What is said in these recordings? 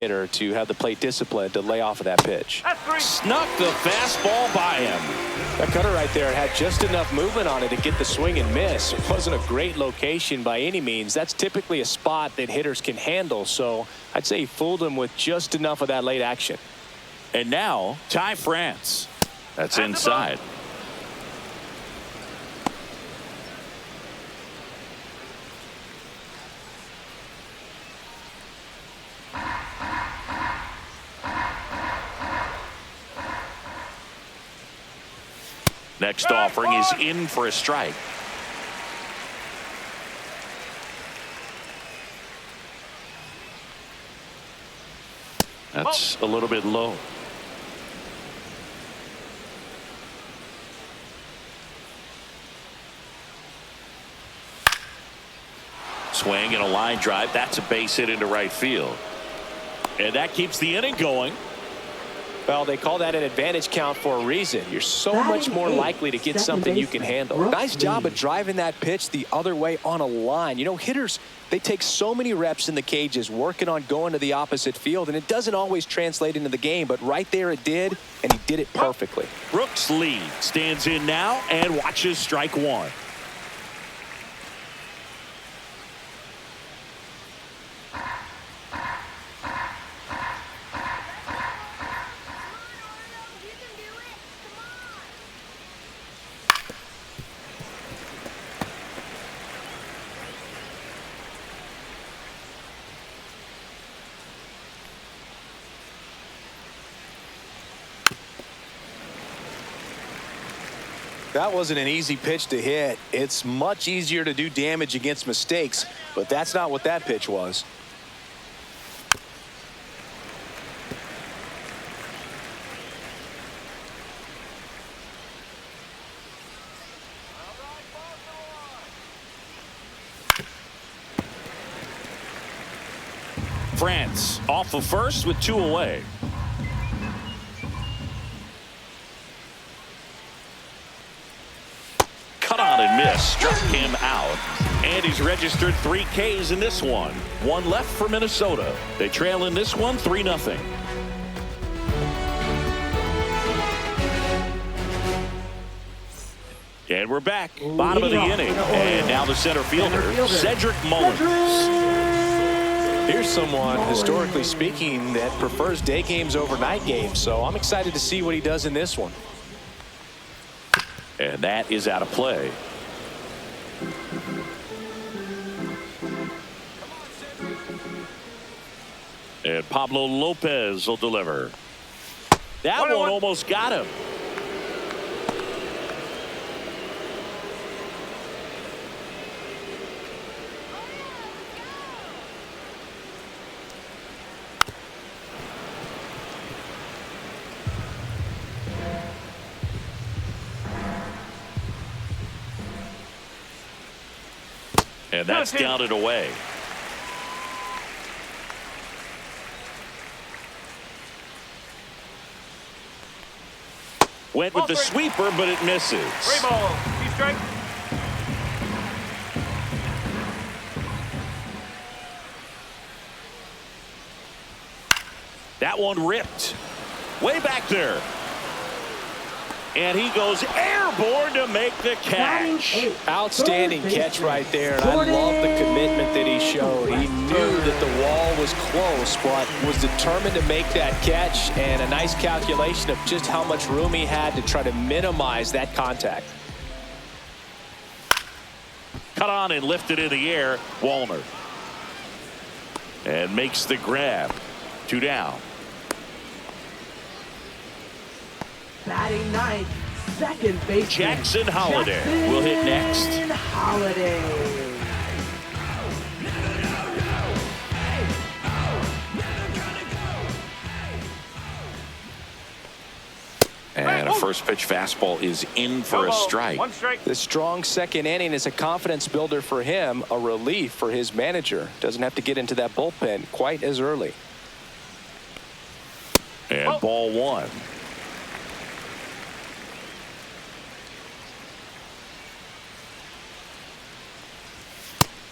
hitter to have the plate discipline to lay off of that pitch. Snuck the fastball by him. That cutter right there had just enough movement on it to get the swing and miss. It wasn't a great location by any means. That's typically a spot that hitters can handle, so I'd say he fooled him with just enough of that late action. And now Ty France. That's inside. Next offering is in for a strike. That's a little bit low. Swing and a line drive. That's a base hit into right field. And that keeps the inning going. Well, they call that an advantage count for a reason. You're so much more likely to get something you can handle. Nice job of driving that pitch the other way on a line. You know, hitters, they take so many reps in the cages working on going to the opposite field, and it doesn't always translate into the game, but right there it did, and he did it perfectly. Brooks Lee stands in now and watches strike one. That wasn't an easy pitch to hit. It's much easier to do damage against mistakes, but that's not what that pitch was. France off of first with 2 away. Cut on and miss, struck him out, and he's registered 3 Ks in this one. 1 left for Minnesota. They trail in this one 3-0. And we're back, bottom of the inning, and now the center fielder, Cedric Mullins. Here's someone, historically speaking, that prefers day games over night games, so I'm excited to see what he does in this one. And that is out of play. And Pablo Lopez will deliver. That one almost got him. And that's down and away. Went with the sweeper, but it misses. 3 ball. 2 strike. That one ripped. Way back there. And he goes airborne to make the catch. Outstanding catch right there, and I love the commitment that he showed. He knew that the wall was close, but was determined to make that catch, and a nice calculation of just how much room he had to try to minimize that contact. Cut on and lifted in the air. Wallner. And makes the grab. 2 down. Batting ninth, second baseman Jackson Holliday will hit next. Holliday. And a first pitch fastball is in for a strike. 1 strike. The strong second inning is a confidence builder for him, a relief for his manager. Doesn't have to get into that bullpen quite as early. And ball 1.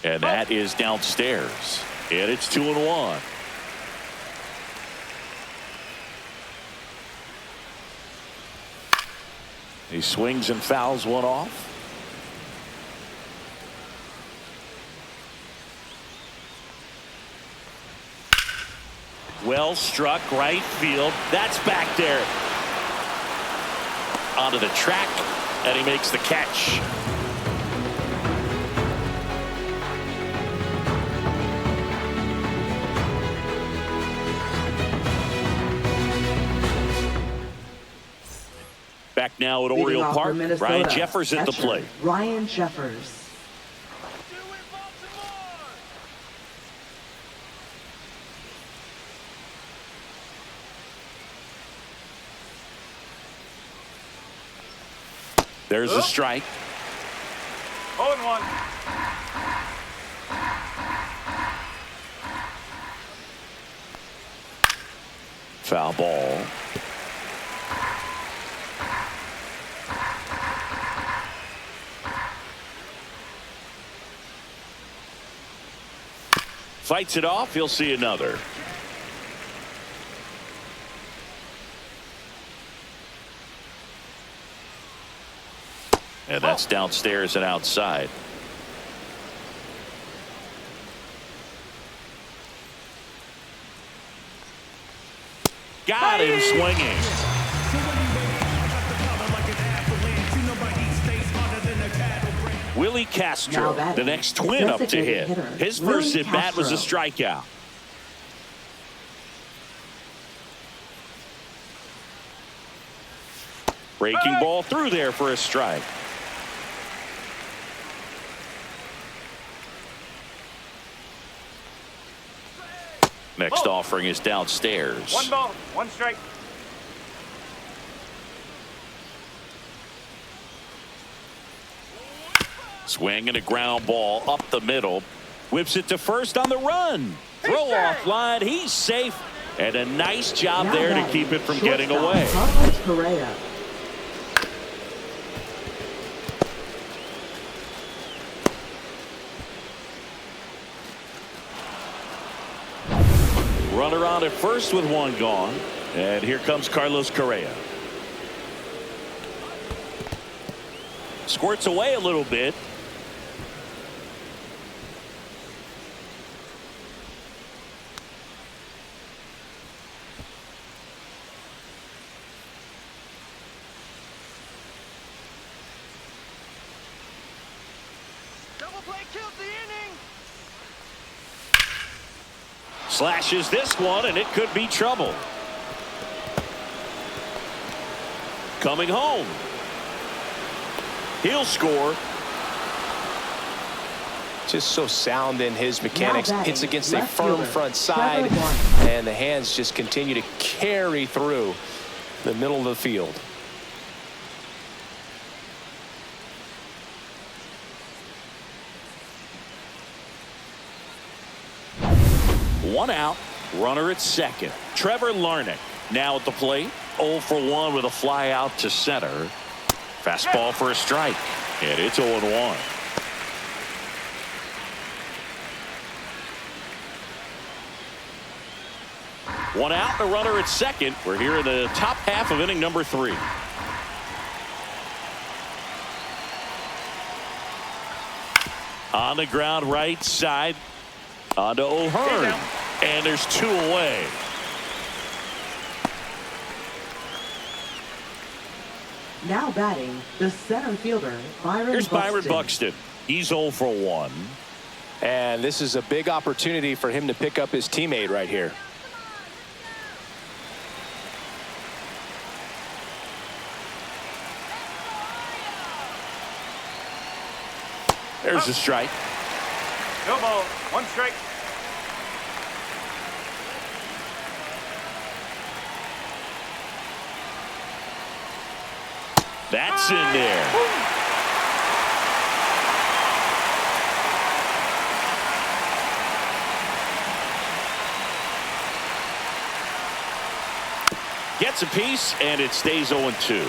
And that is downstairs. And it's 2-1. He swings and fouls one off. Well struck right field. That's back there. Onto the track, and he makes the catch. Back now at Oriole Park, Ryan Jeffers at the plate. Ryan Jeffers. There's a strike. 0-1. Foul ball. Fights it off. He'll see another. And that's downstairs and outside. Got him swinging. Willie Castro, the next twin up to hit. His first at bat was a strikeout. Breaking ball through there for a strike. Next offering is downstairs. 1 ball, 1 strike. Swing and a ground ball up the middle. Whips it to first on the run. Throw off line. He's safe. And a nice job there to keep it from getting away. Runner on at first with 1 gone. And here comes Carlos Correa. Squirts away a little bit. Double play kills the inning. Slashes this one, and it could be trouble. Coming home. He'll score. Just so sound in his mechanics. Hits against a firm front side, and the hands just continue to carry through the middle of the field. One out, runner at second. Trevor Larnach now at the plate. 0 for 1 with a fly out to center. Fastball for a strike, and it's 0-1. One out, a runner at second. We're here in the top half of inning number 3. On the ground right side. On to O'Hearn. And there's 2 away. Now batting, the center fielder, Byron Here's Buxton. Byron Buxton. He's 0 for 1. And this is a big opportunity for him to pick up his teammate right here. There's a strike. No ball, 1 strike. That's in there. Gets a piece, and it stays 0-2.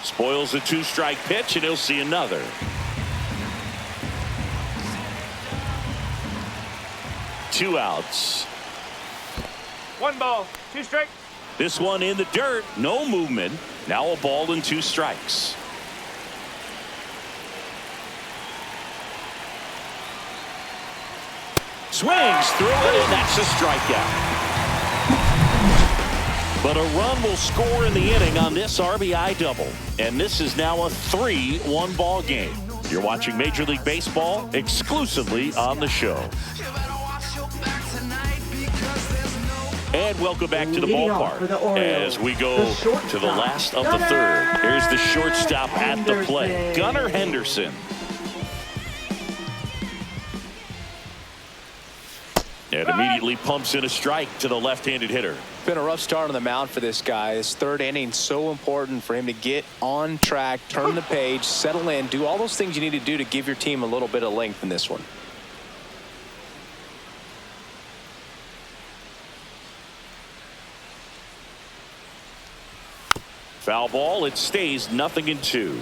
Spoils the 2-strike pitch, and he'll see another. 2 outs. 1 ball, 2 strikes. This one in the dirt. No movement. Now a ball and 2 strikes. Swings through it, and that's a strikeout. But a run will score in the inning on this RBI double. And this is now a 3-1 ball game. You're watching Major League Baseball exclusively on the show. And welcome back to the ballpark as we go to the last of the third. Here's the shortstop at the plate, Gunnar Henderson. And immediately pumps in a strike to the left-handed hitter. Been a rough start on the mound for this guy. His third inning so important for him to get on track, turn the page, settle in, do all those things you need to do to give your team a little bit of length in this one. Foul ball. It stays 0-2.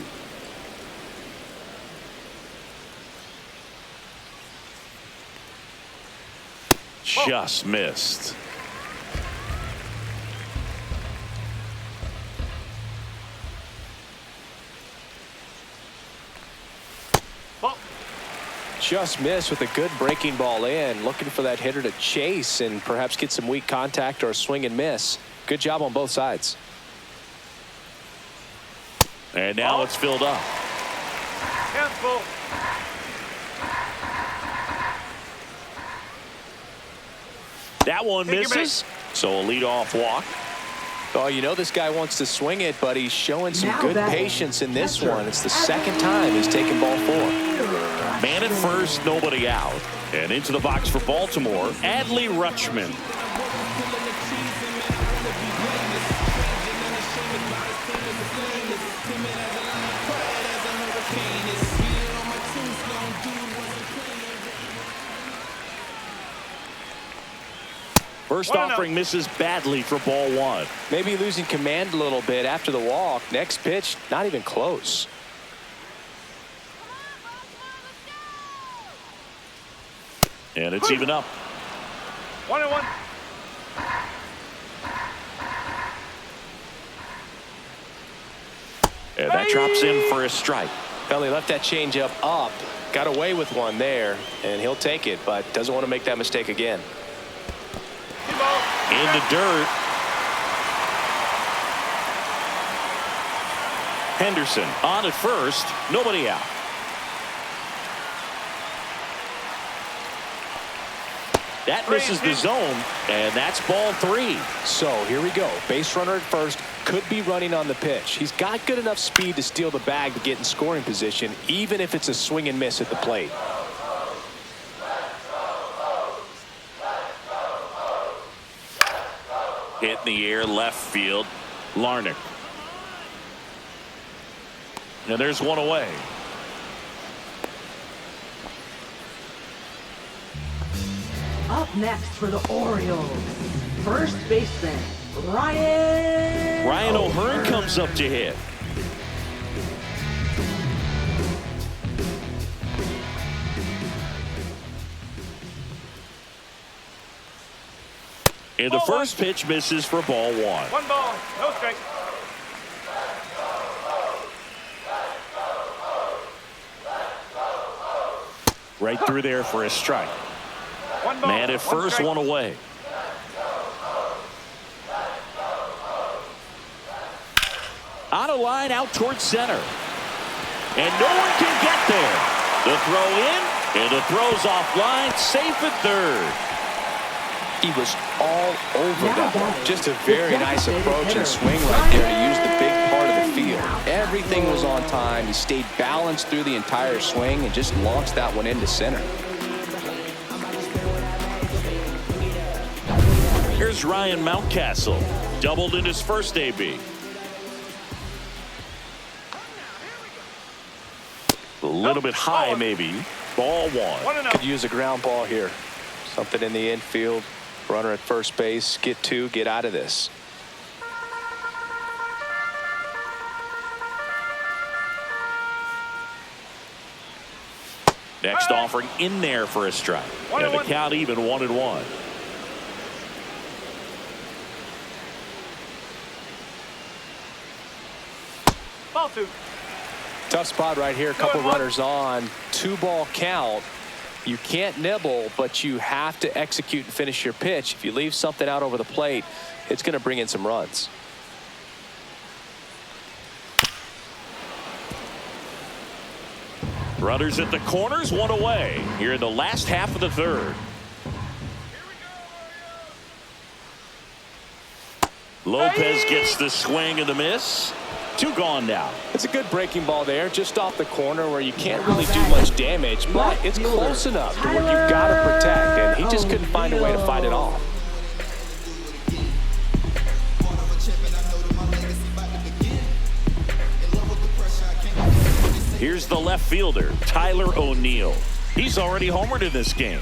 Just missed. Just missed with a good breaking ball in, looking for that hitter to chase and perhaps get some weak contact or a swing and miss. Good job on both sides. And now it's filled up. Careful. That one misses. So a leadoff walk. Oh, you know this guy wants to swing it, but he's showing some good patience in this one. It's the second time he's taken ball 4. Man at first, nobody out. And into the box for Baltimore, Adley Rutschman. First offering misses badly for ball 1. Maybe losing command a little bit after the walk. Next pitch, not even close. And it's even up. 1-1. And that drops in for a strike. Well, he left that changeup up, got away with one there, and he'll take it, but doesn't want to make that mistake again. In the dirt. Henderson on at first, nobody out. That misses the zone, and that's ball 3. So here we go. Base runner at first, could be running on the pitch. He's got good enough speed to steal the bag to get in scoring position, even if it's a swing and miss at the plate. Hit in the air, left field. Larnach. And there's one away. Up next for the Orioles, first baseman, Ryan O'Hearn comes up to hit. And the first pitch misses for ball 1. 1 ball, no strike. Right through there for a strike. 1 ball, Man at first, strike. 1 away. On a line out towards center. And no one can get there. The throw in, and the throw's offline, safe at third. He was all over that one. Just a very nice approach and swing right there to use the big part of the field. Everything was on time. He stayed balanced through the entire swing and just launched that one into center. Here's Ryan Mountcastle. Doubled in his first AB. A little bit high, maybe. Ball 1. Could use a ground ball here. Something in the infield. Runner at first base. Get 2. Get out of this. Next offering in there for a strike. And the count even 1-1. Ball two. Tough spot right here. A couple runners on. 2-ball count. You can't nibble, but you have to execute and finish your pitch. If you leave something out over the plate, it's going to bring in some runs. Runners at the corners, 1 away. Here in the last half of the third. Lopez gets the swing and the miss. 2 gone now. It's a good breaking ball there, just off the corner where you can't really do much damage, but it's close enough to where you've got to protect, and he just couldn't find a way to fight it off. Here's the left fielder, Tyler O'Neill. He's already homered in this game.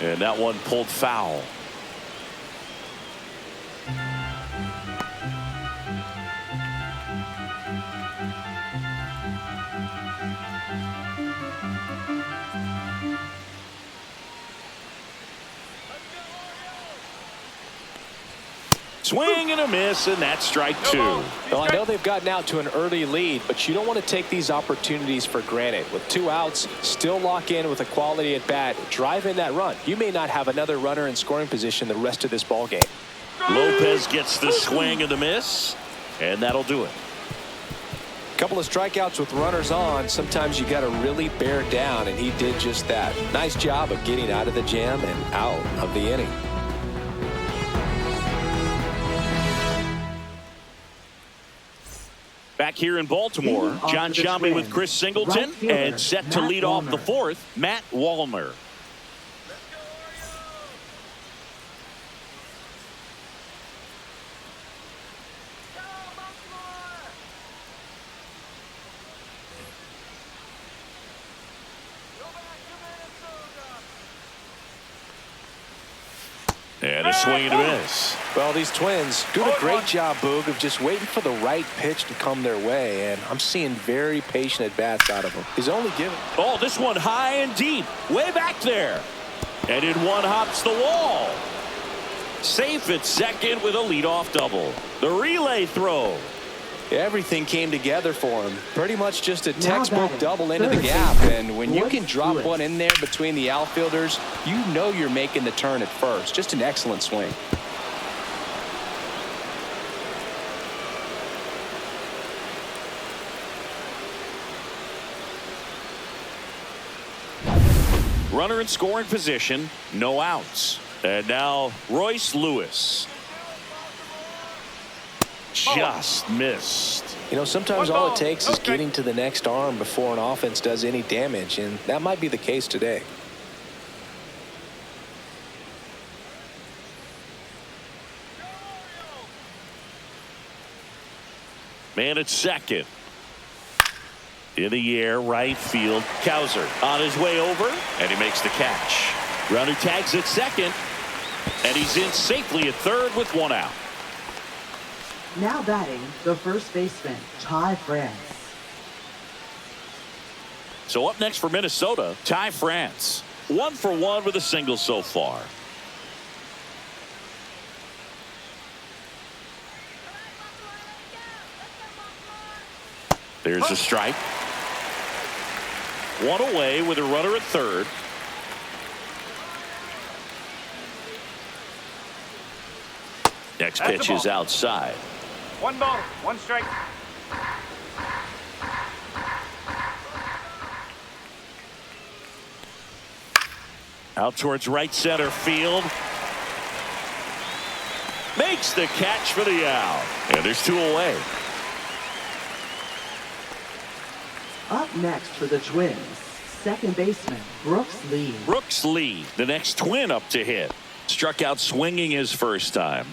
And that one pulled foul. Swing and a miss, and that's strike 2. Well, I know they've gotten out to an early lead, but you don't want to take these opportunities for granted. With 2 outs, still lock in with a quality at bat, drive in that run. You may not have another runner in scoring position the rest of this ball game. Lopez gets the swing and the miss, and that'll do it. Couple of strikeouts with runners on. Sometimes you got to really bear down, and he did just that. Nice job of getting out of the jam and out of the inning. Back here in Baltimore, John Sciambi with Chris Singleton, and set to lead off the 4th, Matt Wallner. And a swing and a miss. Well, these Twins doing a great job, Boog, of just waiting for the right pitch to come their way, and I'm seeing very patient at-bats out of him. He's only given. Oh, this one high and deep, way back there. And in one hops the wall. Safe at second with a leadoff double. The relay throw. Everything came together for him. Pretty much just a textbook double into the gap. And when you can drop one in there between the outfielders, you know you're making the turn at first. Just an excellent swing. Runner in scoring position, no outs. And now Royce Lewis. Just missed. You know, sometimes all it takes is getting to the next arm before an offense does any damage, and that might be the case today. Man at second. In the air, right field. Cowser on his way over, and he makes the catch. Runner tags at second, and he's in safely at third with 1 out. Now batting, the first baseman, Ty France. So up next for Minnesota, Ty France. 1 for 1 with a single so far. There's a strike. 1 away with a runner at third. Next pitch is outside. 1 ball, 1 strike. Out towards right center field. Makes the catch for the out. And there's 2 away. Up next for the Twins, second baseman, Brooks Lee. Brooks Lee, the next Twin up to hit. Struck out swinging his first time.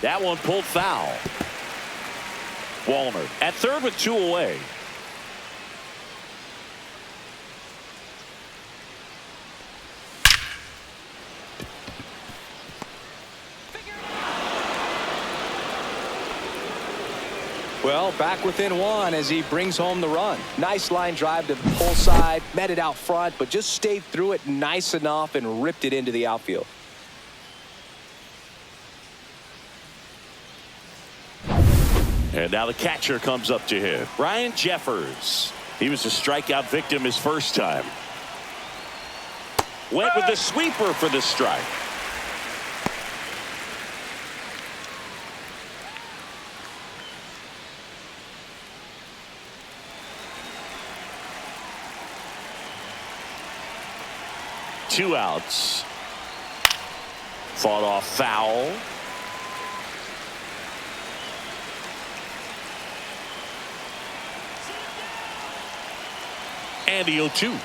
That one pulled foul. Wallner at third with 2 away. Well, back within one as he brings home the run. Nice line drive to the pull side, met it out front, but just stayed through it nice enough and ripped it into the outfield. And now the catcher comes up to him. Ryan Jeffers. He was a strikeout victim his first time. Went with the sweeper for the strike. Two outs. Fought off foul. And the 0-2.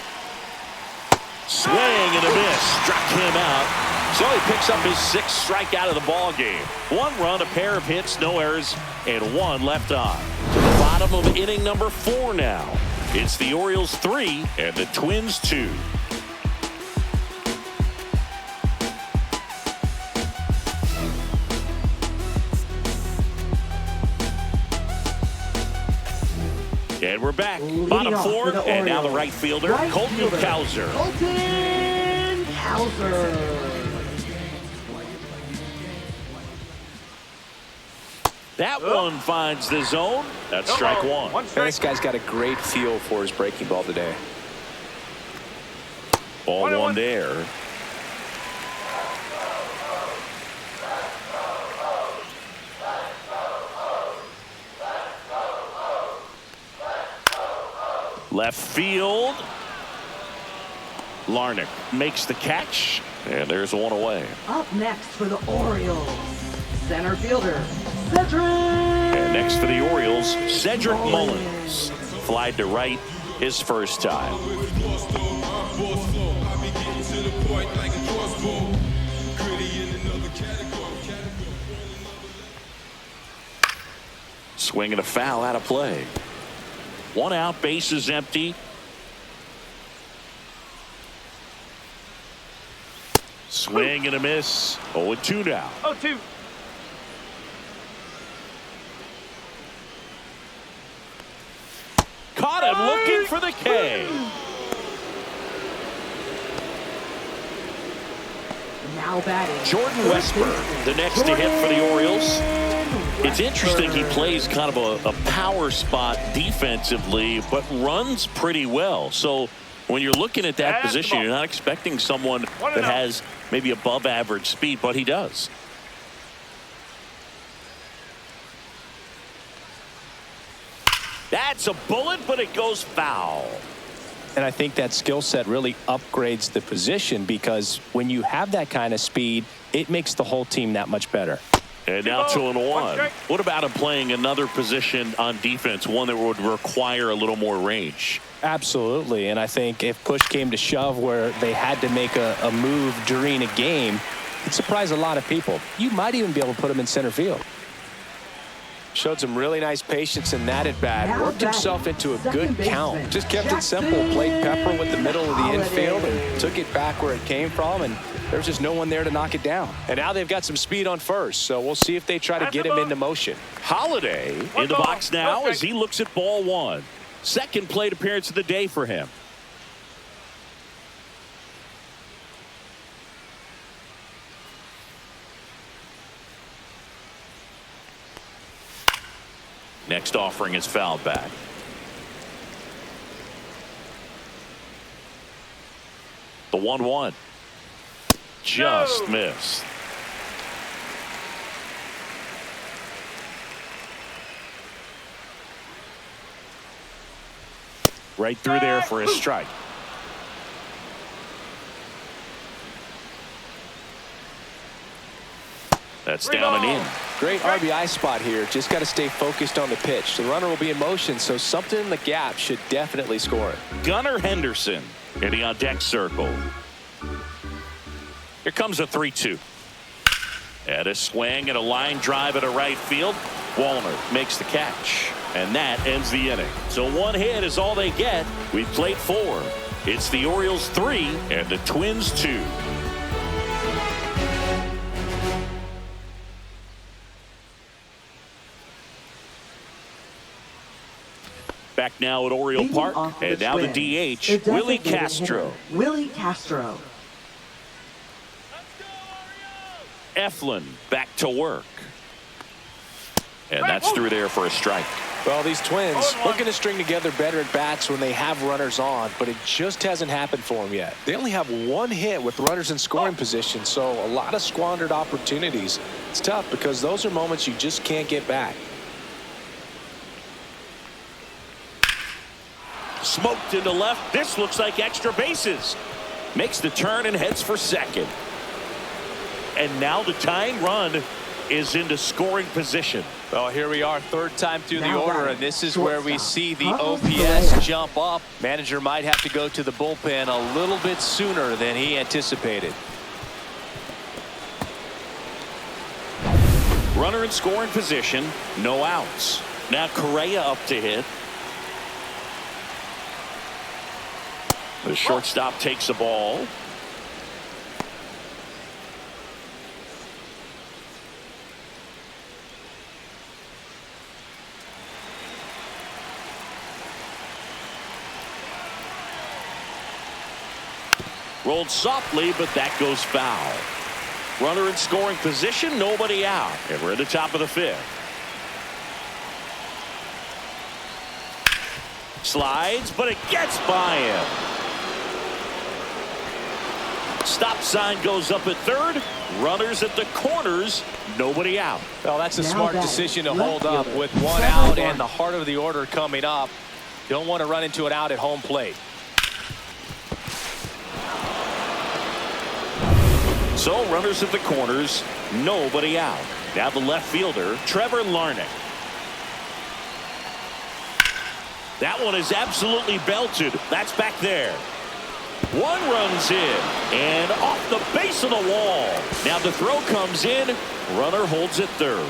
Swing and a miss. Struck him out. So he picks up his 6th strikeout of the ball game. 1 run, a pair of hits, no errors, and 1 left on. To the bottom of inning number 4 now. It's the Orioles 3 and the Twins 2. And we're back. Bottom 4, and now the right fielder, Colton Cowser. Colton Cowser. That one finds the zone. That's strike 1. One strike. This guy's got a great feel for his breaking ball today. Ball 1 there. Left field. Larnach makes the catch, and there's 1 away. Up next for the Orioles, center fielder, Cedric. And next for the Orioles, Cedric Mullins. Flied to right his first time. Swing and a foul out of play. 1 out, bases empty. Swing and a miss. 0-2 now. 0-2. Caught him looking for the K. Now batting, Jordan Westburg, the next to hit for the Orioles. It's interesting he plays kind of a power spot defensively, but runs pretty well. So when you're looking at that position, you're not expecting someone that has maybe above average speed, but he does. That's a bullet, but it goes foul. And I think that skill set really upgrades the position, because when you have that kind of speed, it makes the whole team that much better. And now 2-1. What about him playing another position on defense, one that would require a little more range? Absolutely. And I think if push came to shove where they had to make a move during a game, it'd surprise a lot of people. You might even be able to put him in center field. Showed some really nice patience in that at bat. Worked himself into a good count. Just kept it simple. Played pepper with the middle of the infield and took it back where it came from. And there's just no one there to knock it down. And now they've got some speed on first. So we'll see if they try to get him into motion. Holiday in the box now as he looks at ball 1. Second plate appearance of the day for him. Next offering is fouled back. The 1-1. Just missed. Right through there for a strike. That's down and in. Great RBI spot here. Just got to stay focused on the pitch. The runner will be in motion, so something in the gap should definitely score it. Gunnar Henderson hitting on deck circle. Here comes a 3-2. And a swing and a line drive at a right field. Wallner makes the catch. And that ends the inning. So 1 hit is all they get. We've played 4. It's the Orioles 3 and the Twins 2. back now at Oriole Leading Park. off And now the Twins, DH, their Willie designated Castro. hitter, Willie Castro. Eflin back to work. And that's through there for a strike. Well, these Twins looking to string together better at bats when they have runners on, but it just hasn't happened for them yet. They only have one hit with runners in scoring position, so a lot of squandered opportunities. It's tough because those are moments you just can't get back. Smoked into left. This looks like extra bases. Makes the turn and heads for second. And now the tying run is into scoring position. Well, here we are, third time through the Now order, batting, and this is where we shortstop, see the Carlos OPS Correa. jump up. Manager might have to go to the bullpen a little bit sooner than he anticipated. Runner in scoring position, no outs. Now Correa up to hit. The shortstop takes a ball. Rolled softly, but that goes foul. Runner in scoring position, nobody out. And we're at the top of the fifth. Slides, but it gets by him. Stop sign goes up at third. Runners at the corners, nobody out. Well, that's a Now smart batting, decision to left hold up fielder, with one Trevor out Larnach. and the heart of the order coming up. You don't want to run into it out at home plate. So runners at the corners, nobody out. Now the left fielder, Trevor Larnach. That one is absolutely belted. That's back there. One runs in and off the base of the wall. Now the throw comes in. Runner holds it third.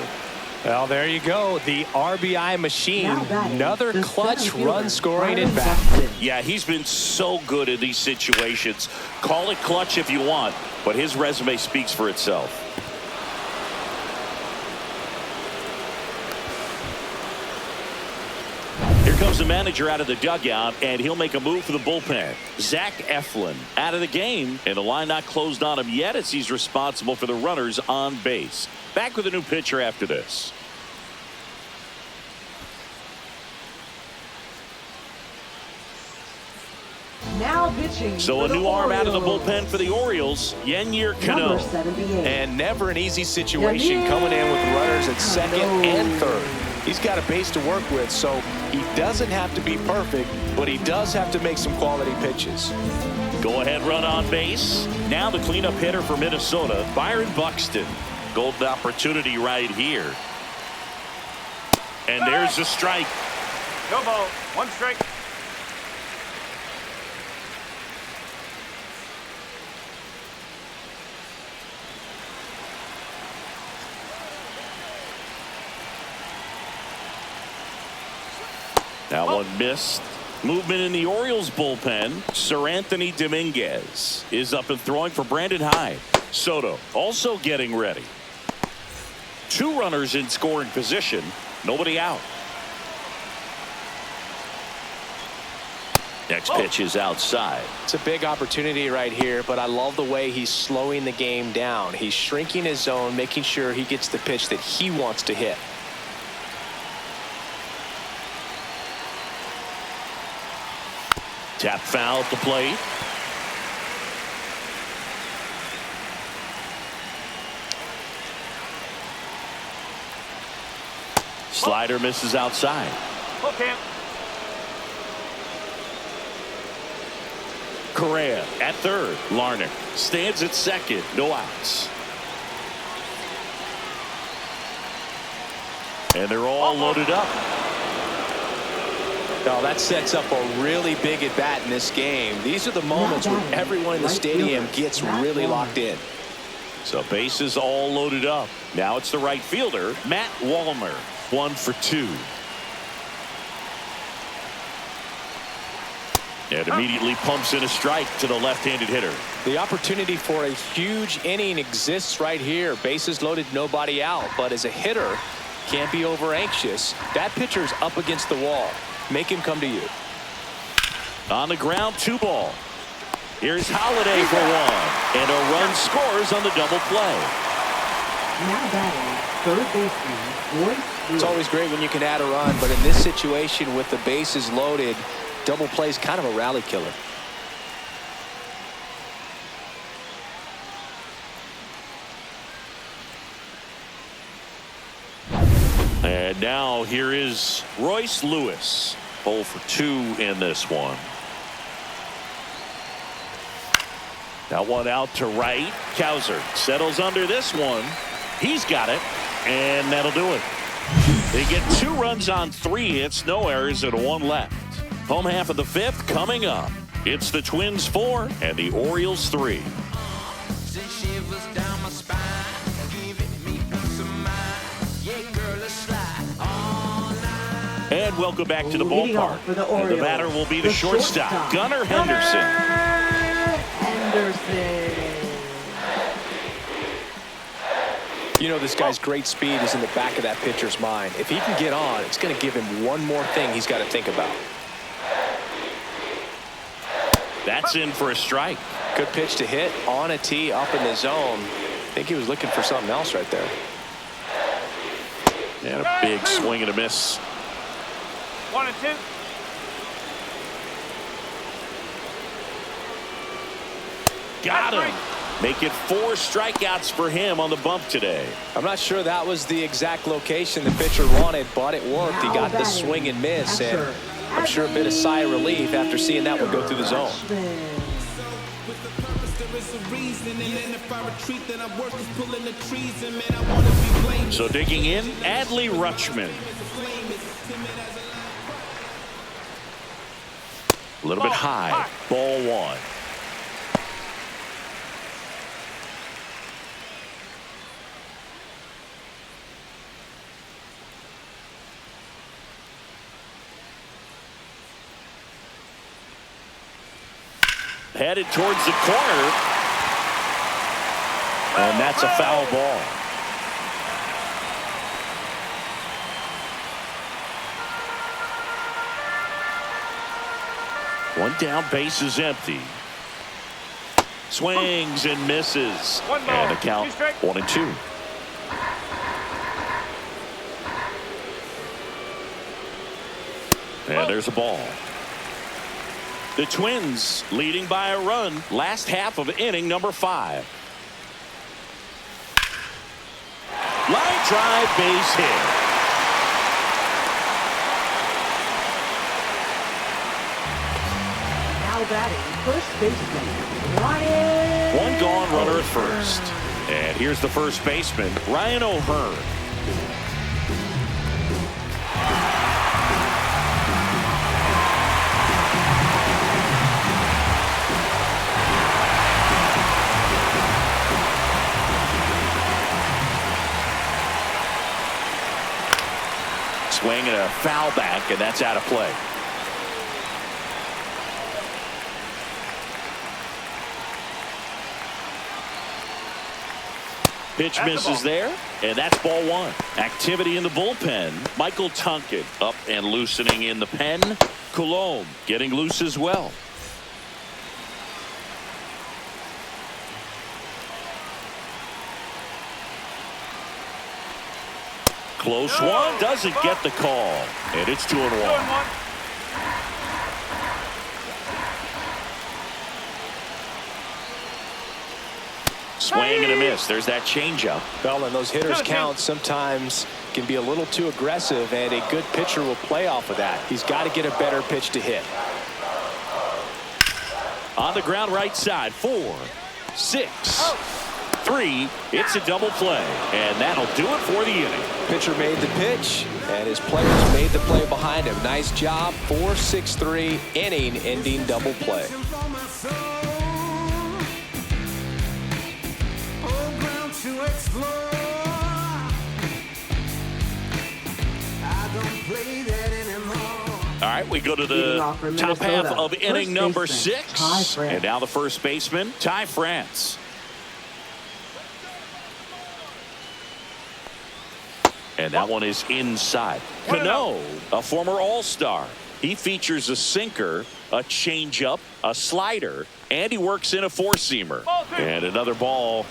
Well, there you go. The RBI machine. Now batting, Another the clutch center run fielder, scoring Byron at bat. Buxton. Yeah, he's been so good in these situations. Call it clutch if you want, but his resume speaks for itself. Here comes the manager out of the dugout, and he'll make a move for the bullpen. Zach Eflin out of the game, and the line not closed on him yet as he's responsible for the runners on base. Back with a new pitcher after this. Now pitching. So for a the new arm out of the Orioles. bullpen for the Orioles, Yennier Number Cano. 78. And never an easy situation coming in with runners at second and third. He's got a base to work with, so he doesn't have to be perfect, but he does have to make some quality pitches. Go ahead run on base. Now the cleanup hitter for Minnesota, Byron Buxton. Golden opportunity right here. And there's the strike. No ball. One strike. That one missed. Movement in the Orioles bullpen. Sir Anthony Dominguez is up and throwing for Brandon Hyde. Soto also getting ready. Two runners in scoring position. Nobody out. Next pitch is outside. It's a big opportunity right here, but I love the way he's slowing the game down. He's shrinking his zone, making sure he gets the pitch that he wants to hit. Tap foul at the plate. Slider misses outside. Full camp. Correa at third. Larnach stands at second. No outs. And they're all loaded up. Now that sets up a really big at bat in this game. These are the moments when everyone in the stadium gets really locked in. So bases all loaded up. Now it's the right fielder, Matt Wallner. 1 for 2. And immediately pumps in a strike to the left-handed hitter. The opportunity for a huge inning exists right here. Bases loaded, nobody out. But as a hitter, can't be over anxious. That pitcher's up against the wall. Make him come to you. On the ground, 2 ball. Here's Holiday for 1. And a run scores on the double play. Now batting, third baseman, Royce. It's always great when you can add a run, but in this situation with the bases loaded, double play is kind of a rally killer. And now here is Royce Lewis. 0 for 2 in this one. That one out to right. Cowser settles under this one. He's got it, and that'll do it. They get 2 runs on 3 hits, no errors, and 1 left. Home half of the 5th coming up. It's the Twins 4 and the Orioles 3. And welcome back to the ballpark. The batter will be the shortstop, Gunnar Henderson. You know this guy's great speed is in the back of that pitcher's mind. If he can get on, it's going to give him one more thing he's got to think about. That's in for a strike. Good pitch to hit on a tee up in the zone. I think he was looking for something else right there. And a big swing and a miss. 1 and 2. Got him. Make it 4 strikeouts for him on the bump today. I'm not sure that was the exact location the pitcher wanted, but it worked. He got the swing and miss, and I'm sure a bit of sigh of relief after seeing that one go through the zone. So digging in, Adley Rutschman. A little bit high. Ball 1. Headed towards the corner. And that's a foul ball. One down, base is empty. Swings and misses. And the count 1 and 2. And there's a ball. The Twins leading by a run. Last half of inning number 5. Line drive, base hit. Now batting, first baseman, Ryan. 1 gone, runner at first. And here's the first baseman, Ryan O'Hearn. Swing and a foul back, and that's out of play. Pitch misses there, and that's ball 1. Activity in the bullpen. Michael Tunkin up and loosening in the pen. Coulombe getting loose as well. Close one, doesn't get the call, and it's 2-1. Swing and a miss. There's that changeup. Well, and those hitters' counts sometimes can be a little too aggressive, and a good pitcher will play off of that. He's got to get a better pitch to hit. On the ground, right side. 4, 6, 3. It's a double play, and that'll do it for the inning. Pitcher made the pitch, and his players made the play behind him. Nice job. 4-6-3 inning-ending double play. All right, we go to the top half of inning number 6. And now the first baseman, Ty France. And that one is inside. Cano, a former All-Star. He features a sinker, a changeup, a slider, and he works in a four-seamer. And another ball.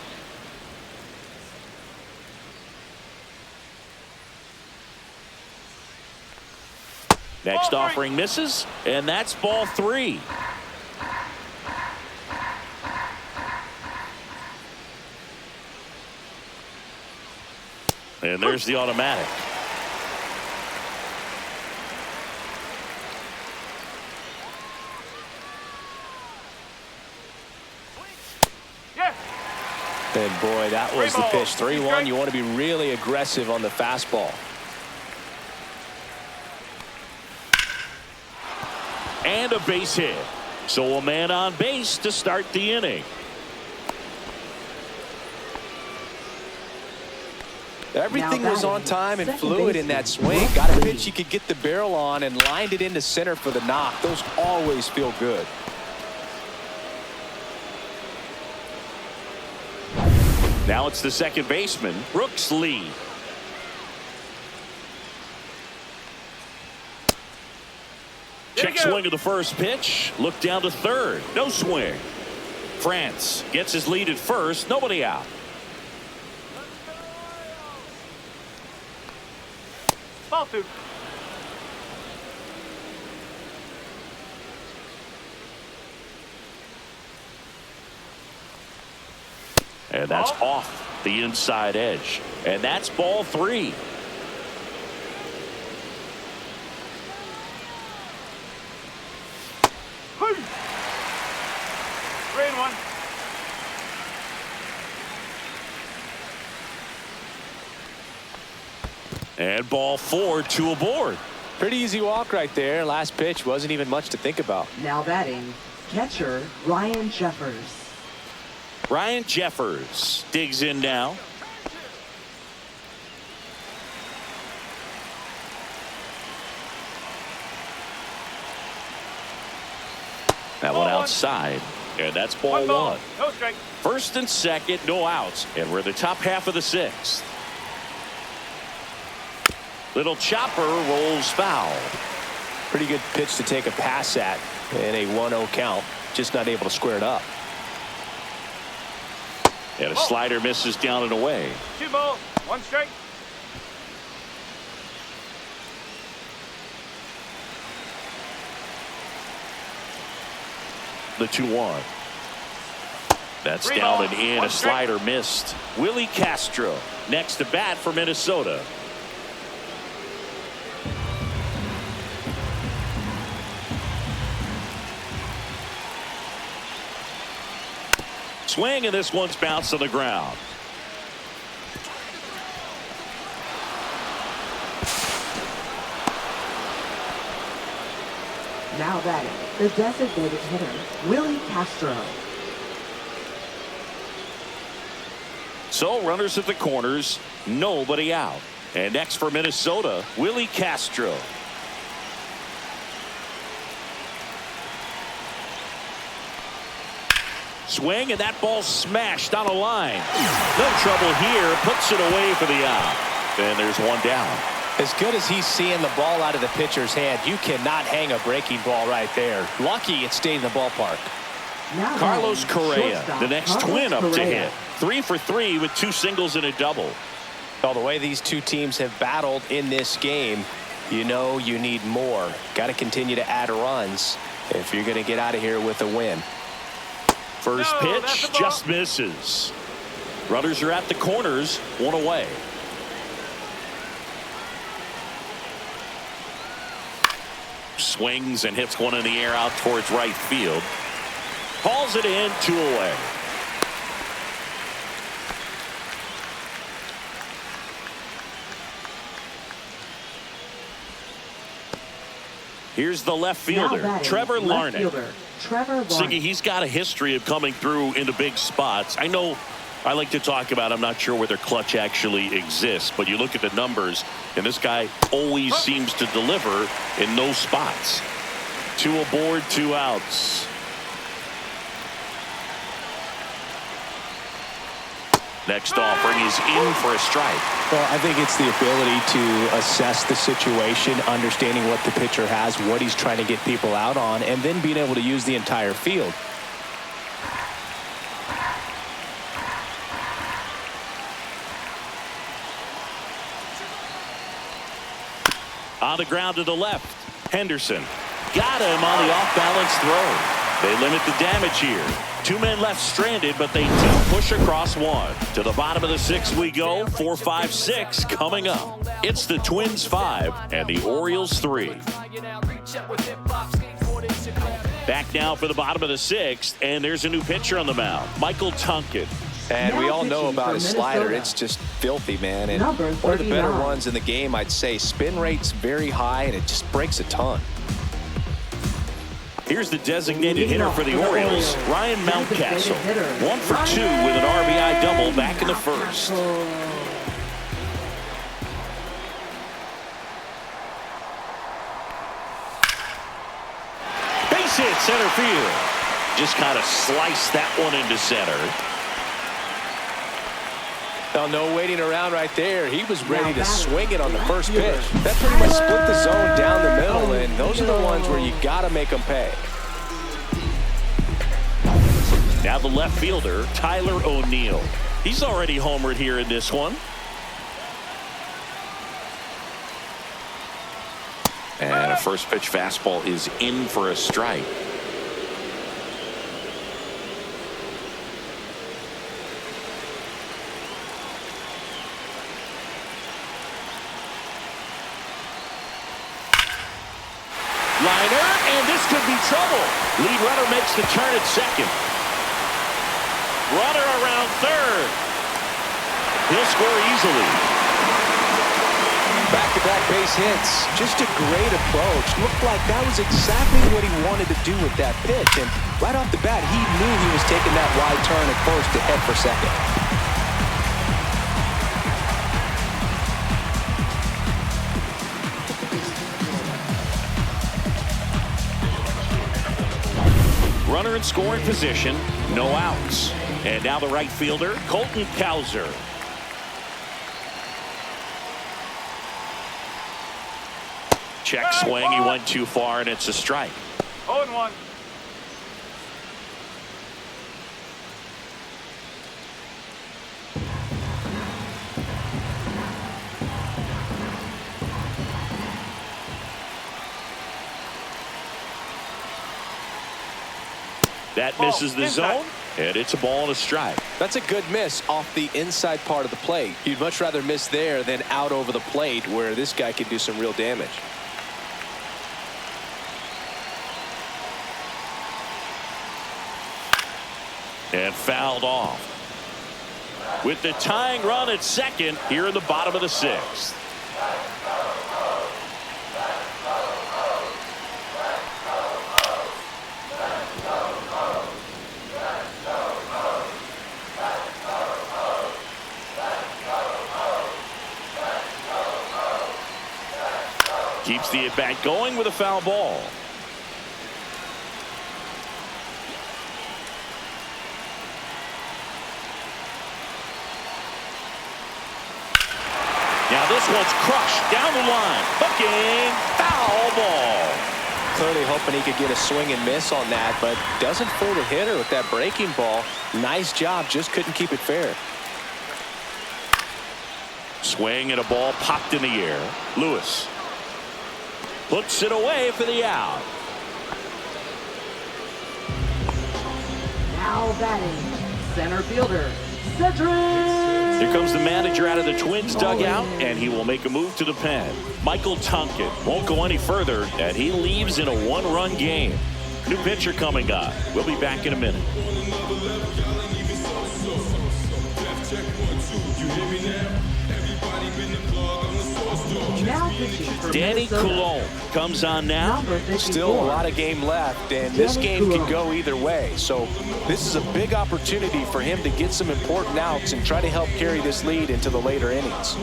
Next offering misses, and that's ball 3. And there's the automatic. And boy, that was the pitch. 3-1. You want to be really aggressive on the fastball. And a base hit. So a man on base to start the inning. Everything was on time and fluid in that swing. Got a pitch he could get the barrel on and lined it into center for the knock. Those always feel good. Now it's the second baseman, Brooks Lee. Check swing of the first pitch. Look down to third. No swing. France gets his lead at first. Nobody out. Ball 2. And that's off the inside edge. And that's ball 3. Rain 1. And ball 4, 2 aboard. Pretty easy walk right there. Last pitch wasn't even much to think about. Now batting, catcher Ryan Jeffers. Ryan Jeffers digs in now. That one outside, and that's ball 1. No strike. First and second, no outs, and we're in the top half of the 6th. Little chopper rolls foul. Pretty good pitch to take a pass at in a 1-0 count. Just not able to square it up. And a slider misses down and away. 2 balls, 1 strike. The 2-1. That's down and in. A slider missed. Willie Castro next to bat for Minnesota. Swing, and this one's bounced to the ground. Now batting, the designated hitter Willie Castro. So runners at the corners, nobody out. And next for Minnesota, Willie Castro. Swing, and that ball smashed on a line. No trouble here. Puts it away for the out. And there's one down. As good as he's seeing the ball out of the pitcher's hand, you cannot hang a breaking ball right there. Lucky it stayed in the ballpark. Now Carlos Correa, shortstop the next Carlos twin up to Correa. hit. 3 for 3 with 2 singles and a double. Well, the way these two teams have battled in this game, you know you need more. Got to continue to add runs if you're going to get out of here with a win. First No, that's pitch the ball. just misses. Runners are at the corners, 1 away. Swings and hits one in the air out towards right field. Calls it in, 2 away. Here's the left Now fielder, batting, Trevor left Larnach. fielder, Trevor Siggy, Larnach. he's got a history of coming through into big spots. I know I like to talk about, I'm not sure whether clutch actually exists, but you look at the numbers, and this guy always seems to deliver in those spots. 2 aboard, 2 outs. Next offering is in for a strike. Well, I think it's the ability to assess the situation, understanding what the pitcher has, what he's trying to get people out on, and then being able to use the entire field. On the ground to the left. Henderson got him on the off-balance throw. They limit the damage here. 2 men left stranded, but they do push across one. To the bottom of the 6th we go. 4, 5, 6 coming up. It's the Twins 5 and the Orioles 3. Back now for the bottom of the 6th, and there's a new pitcher on the mound, Michael Tonkin. And we all know about his slider. It's just filthy, man. And one of the better ones in the game, I'd say. Spin rate's very high, and it just breaks a ton. Here's the designated hitter for the Orioles, Ryan Mountcastle. 1 for 2 with an RBI double back in the first. Base hit center field. Just kind of sliced that one into center. Now, no waiting around right there. He was ready to swing it on the first pitch. That pretty much split the zone down the middle, and those are the ones where you got to make them pay. Now the left fielder, Tyler O'Neill. He's already homered here in this one. And a first pitch fastball is in for a strike. Liner, and this could be trouble. Lead runner makes the turn at second. Runner around third. He'll score easily. Back-to-back base hits. Just a great approach. Looked like that was exactly what he wanted to do with that pitch. And right off the bat, he knew he was taking that wide turn at first to head for second. Runner in scoring position, no outs. And now the right fielder, Colton Cowser. Check swing, he went too far, and it's a strike. 0-1. That misses the zone, and it's a ball and a strike. That's a good miss off the inside part of the plate. You'd much rather miss there than out over the plate, where this guy could do some real damage. And fouled off. With the tying run at second here in the bottom of the 6th. Keeps the at-bat going with a foul ball. Now this one's crushed down the line. Hooking, foul ball. Clearly hoping he could get a swing and miss on that, but doesn't fool the hitter with that breaking ball. Nice job, just couldn't keep it fair. Swing and a ball popped in the air. Lewis puts it away for the out. Now batting, center fielder, Cedric. Here comes the manager out of the Twins dugout, and he will make a move to the pen. Michael Tonkin won't go any further, and he leaves in a 1-run game. New pitcher coming up. We'll be back in a minute. Danny Coulombe comes on now. Still a lot of game left, and this game can go either way. So this is a big opportunity for him to get some important outs and try to help carry this lead into the later innings.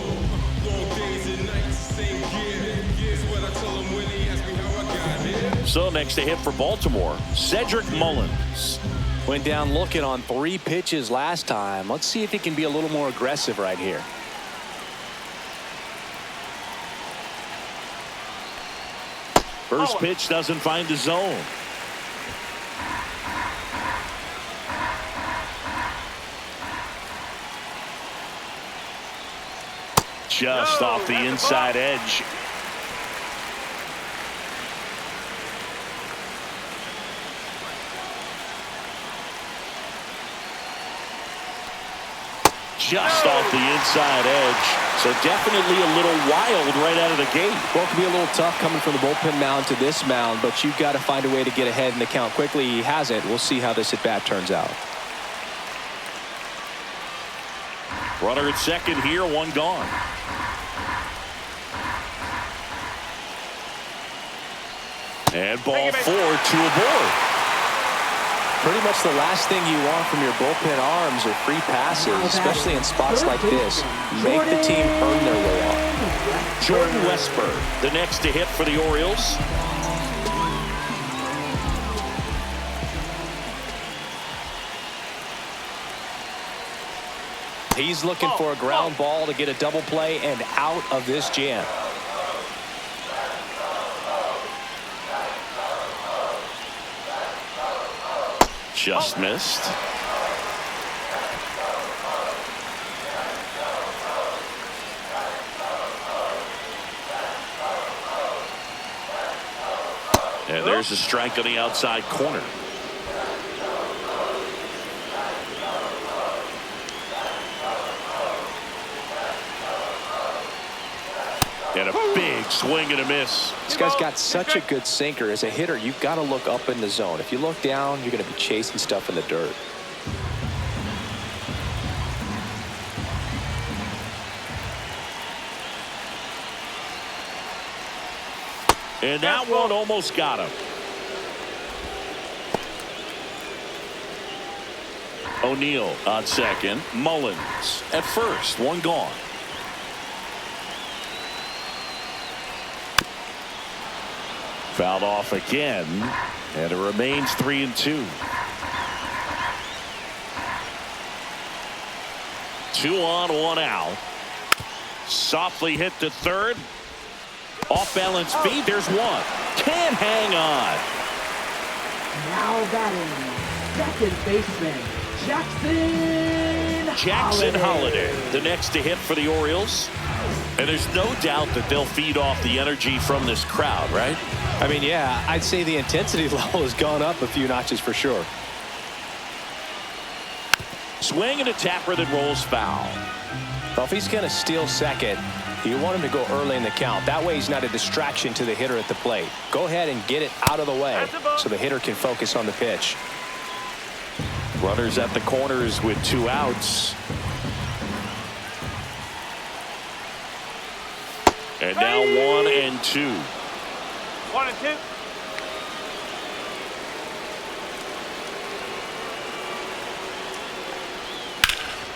So next to hit for Baltimore, Cedric Mullins. Went down looking on 3 pitches last time. Let's see if he can be a little more aggressive right here. First pitch doesn't find the zone. Just off the inside edge. Just off the inside edge. So definitely a little wild right out of the gate. Well, it can be a little tough coming from the bullpen mound to this mound, but you've got to find a way to get ahead in the count quickly. He hasn't. We'll see how this at bat turns out. Runner at second here, 1 gone. And ball 4, 2 aboard. Pretty much the last thing you want from your bullpen arms are free passes, especially in spots like this. Make the team earn their way off. Jordan Westburg, the next to hit for the Orioles. He's looking for a ground ball to get a double play and out of this jam. Just missed. And there's a strike on the outside corner. And a big swing and a miss. This guy's got such a good sinker. As a hitter, you've got to look up in the zone. If you look down, you're going to be chasing stuff in the dirt. And that one almost got him. O'Neill on second. Mullins at first. 1 gone. Fouled off again, and it remains 3-2. 2 on, 1 out. Softly hit to third. Off balance feed. There's 1. Can't hang on. Now batting, second baseman, Jackson Holiday, the next to hit for the Orioles. And there's no doubt that they'll feed off the energy from this crowd, right? I mean, yeah, I'd say the intensity level has gone up a few notches for sure. Swing and a tapper that rolls foul. Well, if he's going to steal second, you want him to go early in the count. That way he's not a distraction to the hitter at the plate. Go ahead and get it out of the way so the hitter can focus on the pitch. Runners at the corners with 2 outs. And now 1 and 2. 1 and 2.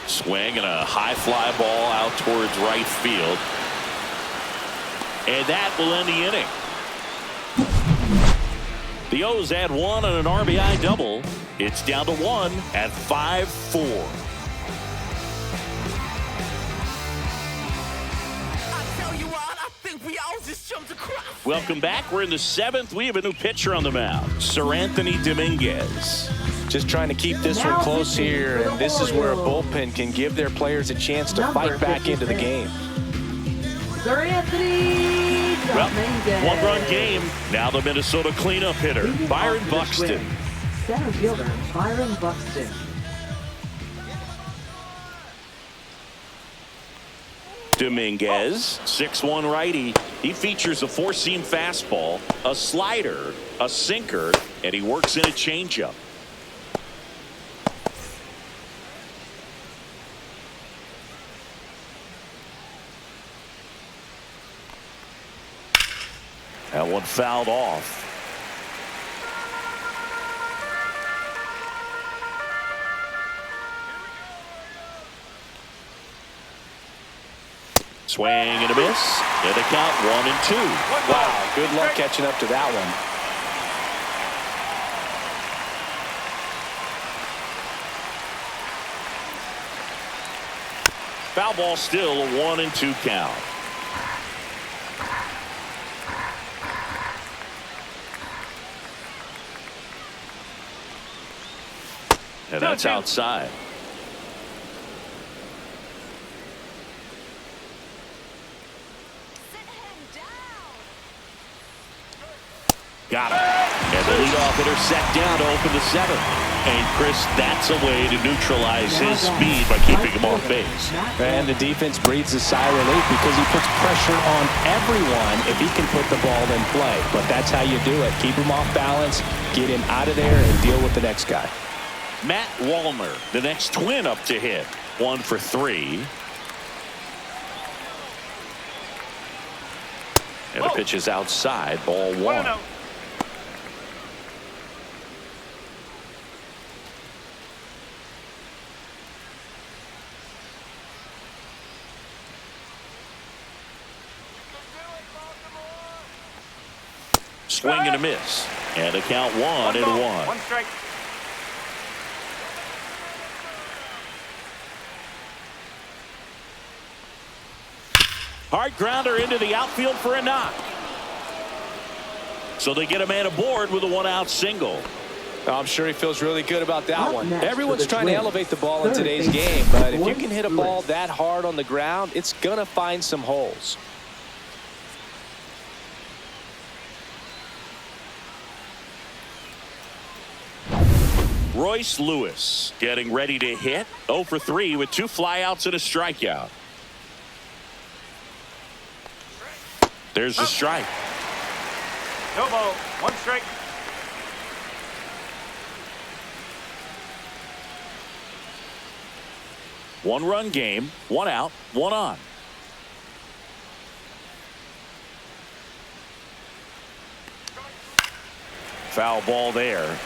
Swing and a high fly ball out towards right field. And that will end the inning. The O's add 1 on an RBI double. It's down to 1 at 5-4. Welcome back. We're in the 7th. We have a new pitcher on the mound, Sir Anthony Dominguez. Just trying to keep this one close here, and this is where a bullpen can give their players a chance to fight back into the game. Sir Anthony Dominguez. Well, 1-run game. Now the Minnesota cleanup hitter, Byron Buxton. Center fielder, Byron Buxton. Dominguez, 6'1" righty. He features a 4-seam fastball, a slider, a sinker, and he works in a changeup. That one fouled off. Swing and a miss. And the count 1 and 2. Wow, good luck catching up to that one. Foul ball, still a 1-2 count. And that's outside. Got him. And the leadoff hitter set down to open the 7th. And Chris, that's a way to neutralize his speed by keeping him off base. And the defense breathes a sigh of relief because he puts pressure on everyone if he can put the ball in play. But that's how you do it. Keep him off balance, get him out of there, and deal with the next guy. Matt Wallner, the next Twin up to hit. 1 for 3. And the pitch is outside, ball 1. Swing and a miss. And a count 1-1. 1 strike. Hard grounder into the outfield for a knock. So they get a man aboard with a 1-out single. I'm sure he feels really good about that one. Everyone's trying to elevate the ball in today's base, game, but if you can Royce hit a ball Lewis. that hard on the ground, it's going to find some holes. Royce Lewis getting ready to hit. 0 for 3 with 2 flyouts and a strikeout. There's a strike. No ball. 1 strike. One-run game, 1 out, 1 on. Foul ball there.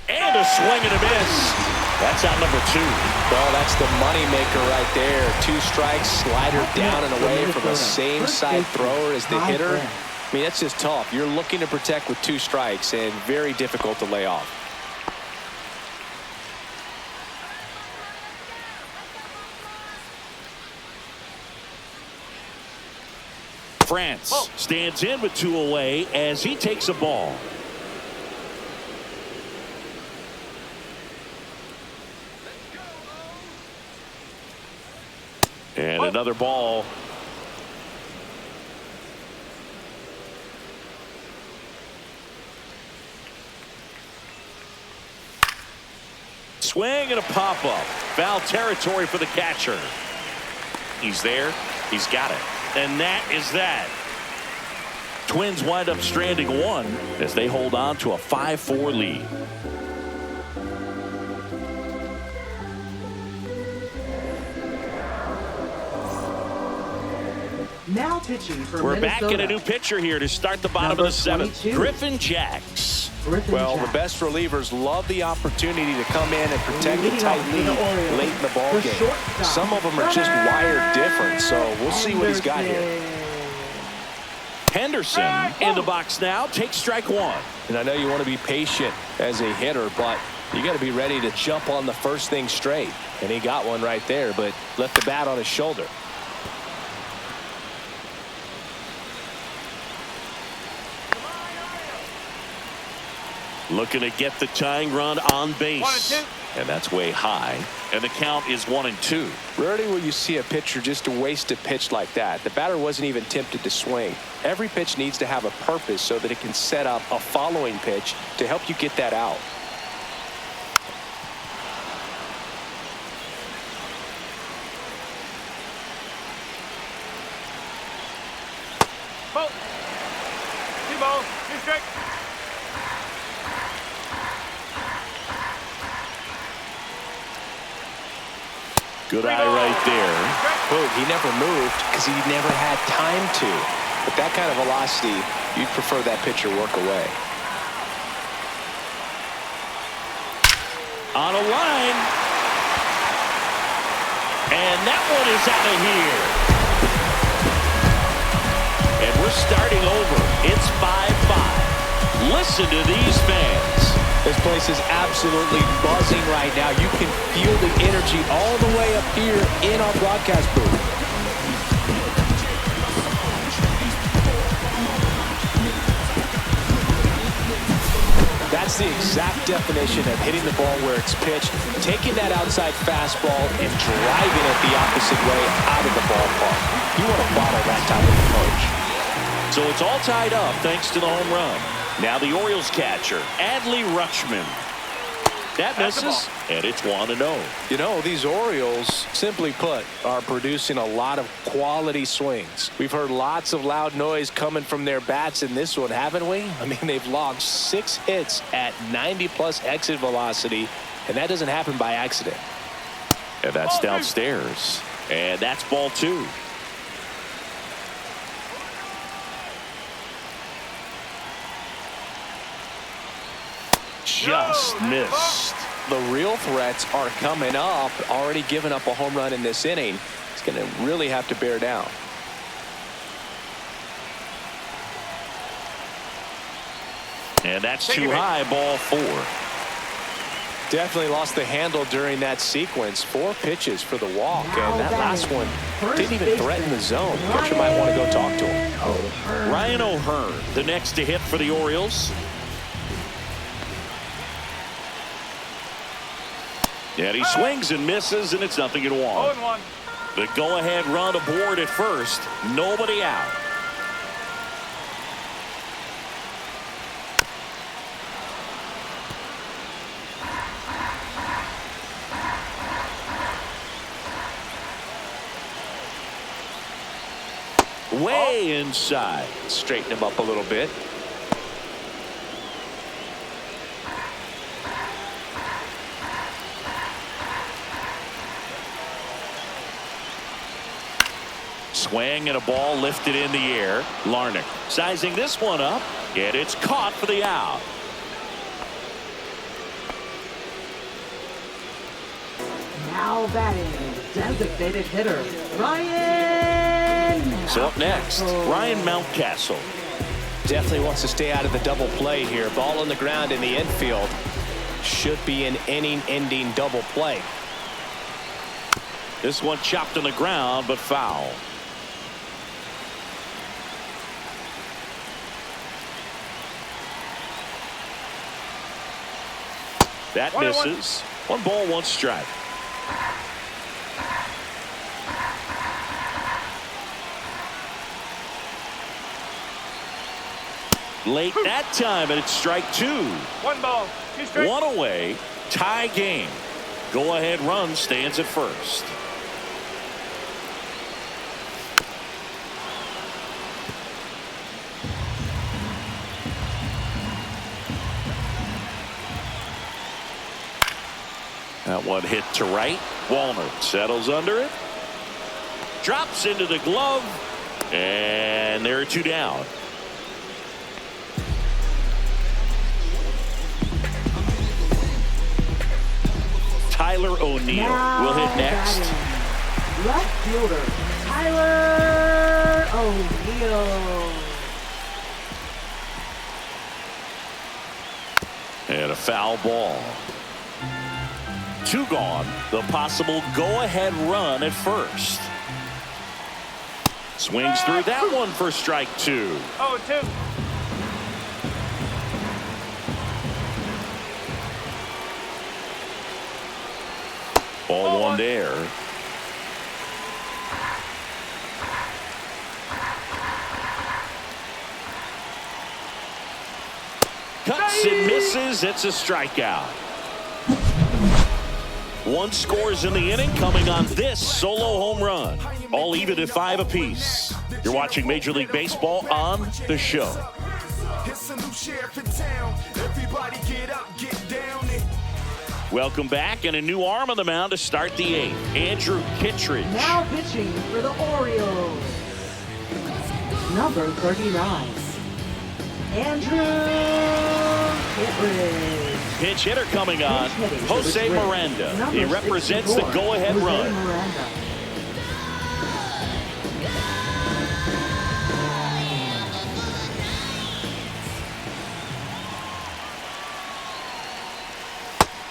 And a swing and a miss. That's out number 2. Well, that's the money maker right there. 2 strikes, slider down and away from the same side thrower as the hitter. I mean, that's just tough. You're looking to protect with 2 strikes and very difficult to lay off. France stands in with 2 away as he takes a ball. And another ball. Swing and a pop-up. Foul territory for the catcher. He's there. He's got it. And that is that. Twins wind up stranding 1 as they hold on to a 5-4 lead. Now pitching for We're Minnesota. back in a new pitcher here to start the bottom Number of the 7th. 22. Griffin Jacks. Well, the best relievers love the opportunity to come in and protect a tight lead late in the ball game. Some of them are just wired different, so we'll see what he's got here. Henderson in the box now. Takes strike 1. And I know you want to be patient as a hitter, but you got to be ready to jump on the first thing straight. And he got one right there, but left the bat on his shoulder. Looking to get the tying run on base. 1-2. And that's way high. And the count is 1-2. Rarely will you see a pitcher just to waste a pitch like that. The batter wasn't even tempted to swing. Every pitch needs to have a purpose so that it can set up a following pitch to help you get that out. Ball. 2 balls. 2 strike. Good eye right there. Boom, he never moved because he never had time to. But that kind of velocity, you'd prefer that pitcher work away. On a line. And that one is out of here. And we're starting over. It's 5-5. Listen Listen to these fans. This place is absolutely buzzing right now. You can feel the energy all the way up here in our broadcast booth. That's the exact definition of hitting the ball where it's pitched, taking that outside fastball and driving it the opposite way out of the ballpark. You want to follow that type of approach. So it's all tied up thanks to the home run. Now the Orioles catcher, Adley Rutschman. That misses, and it's 1-0. You know, these Orioles, simply put, are producing a lot of quality swings. We've heard lots of loud noise coming from their bats in this one, haven't we? I mean, they've logged 6 hits at 90-plus exit velocity, and that doesn't happen by accident. And that's downstairs. And that's ball 2. Just missed. The real threats are coming up. Already given up a home run in this inning. He's going to really have to bear down. And that's too high, ball 4. Definitely lost the handle during that sequence. 4 pitches for the walk, and that last one didn't even threaten the zone. Pitcher might want to go talk to him. Ryan O'Hearn, the next to hit for the Orioles. And he swings and misses, and it's 0-1. 0-1. The go-ahead run aboard at first. Nobody out. Way inside. Straighten him up a little bit. Swing and a ball lifted in the air. Larnach sizing this one up, and it's caught for the out. Now batting, designated hitter, Ryan. So up next, Ryan Mountcastle. Definitely wants to stay out of the double play here. Ball on the ground in the infield. Should be an inning-ending double play. This one chopped on the ground, but foul. That misses. 1 ball, 1 strike. Late that time, and it's strike 2. 1 ball, 2 strikes. 1 away. Tie game. Go ahead run stands at first. That one hit to right. Walner settles under it. Drops into the glove. And there are 2 down. Tyler O'Neill will hit next. Left fielder, Tyler O'Neill. And a foul ball. 2 gone. The possible go-ahead run at first. Swings through that one for strike 2. 0-2. Ball 1 there. Cuts and misses. It's a strikeout. 1 scores in the inning, coming on this solo home run. All even at 5 apiece. You're watching Major League Baseball on The Show. Welcome back, and a new arm on the mound to start the 8th. Andrew Kittredge. Now pitching for the Orioles, number 39, Andrew Kittredge. Pinch hitter coming on, Jose Miranda. He represents the go-ahead run. Miranda.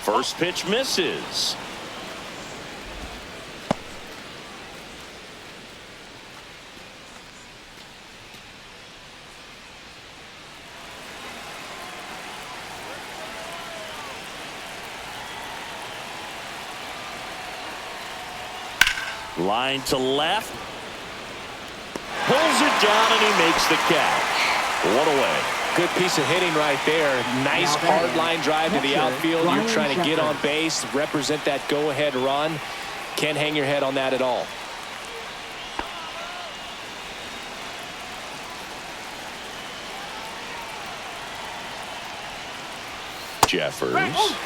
First pitch misses. Line to left. Pulls it down and he makes the catch. One away. Good piece of hitting right there. Nice hard line drive to the outfield. You're trying to get on base, represent that go-ahead run. Can't hang your head on that at all. Jeffers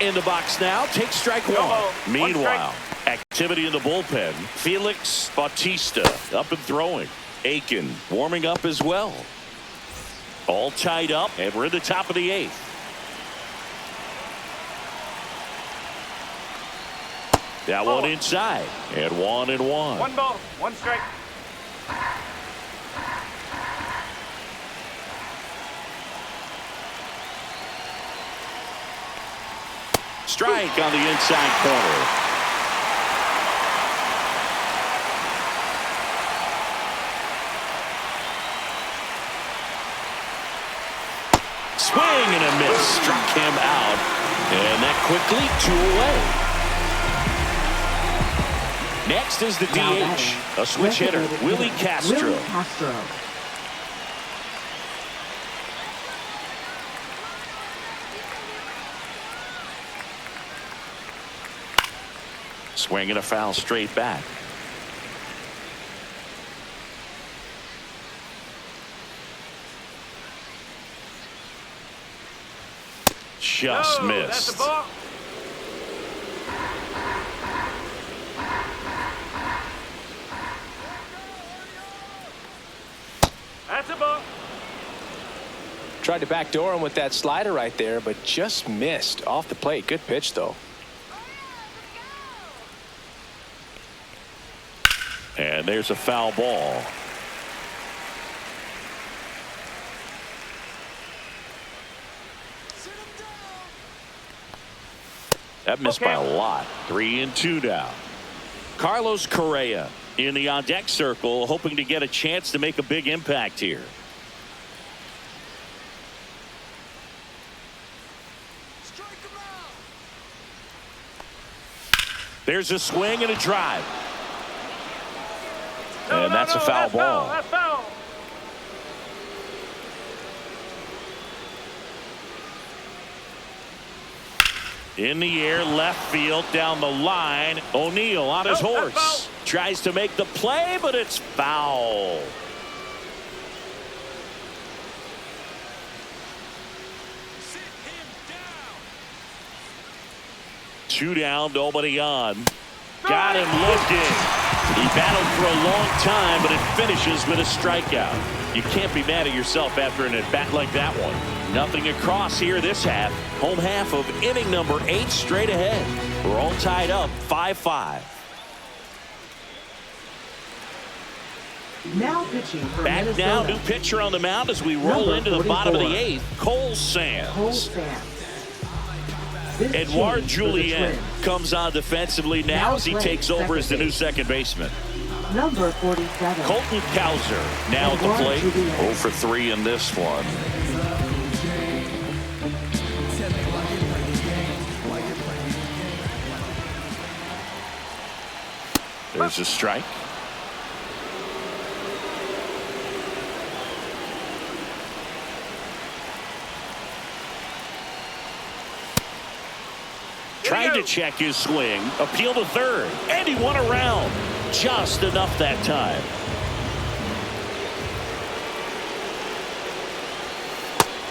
in the box now. Takes strike one. Meanwhile, activity in the bullpen. Felix Bautista up and throwing. Aiken warming up as well. All tied up, and we're in the top of the 8th. That one inside, and 1-1. 1 ball, 1 strike. Strike on the inside corner. Swing and a miss. Struck him out. And that quickly 2 away. Next is the DH. A switch hitter, Willie Castro. Swing and a foul straight back. Just missed. That's a ball. That's a ball. Tried to backdoor him with that slider right there, but just missed off the plate. Good pitch, though. And there's a foul ball. That missed by a lot. 3-2 now. Carlos Correa in the on-deck circle, hoping to get a chance to make a big impact here. There's a swing and a drive. And that's a foul ball. That's foul. In the air, left field, down the line. O'Neill on his horse. Tries to make the play, but it's foul. Two down, nobody on. Got him looking. He battled for a long time, but it finishes with a strikeout. You can't be mad at yourself after an at-bat like that one. Nothing across here this half. Home half of inning number 8 straight ahead. We're all tied up 5-5. Now pitching for Back Minnesota. now, new pitcher on the mound as we roll into the bottom of the 8th. Cole Sands. Edouard Julien comes on defensively now as he takes over as the new second baseman. Number 47. Colton Cowser now at the plate. 0 for 3 in this one. There's a strike. Tried to check his swing, appeal to third, and he won around. Just enough that time.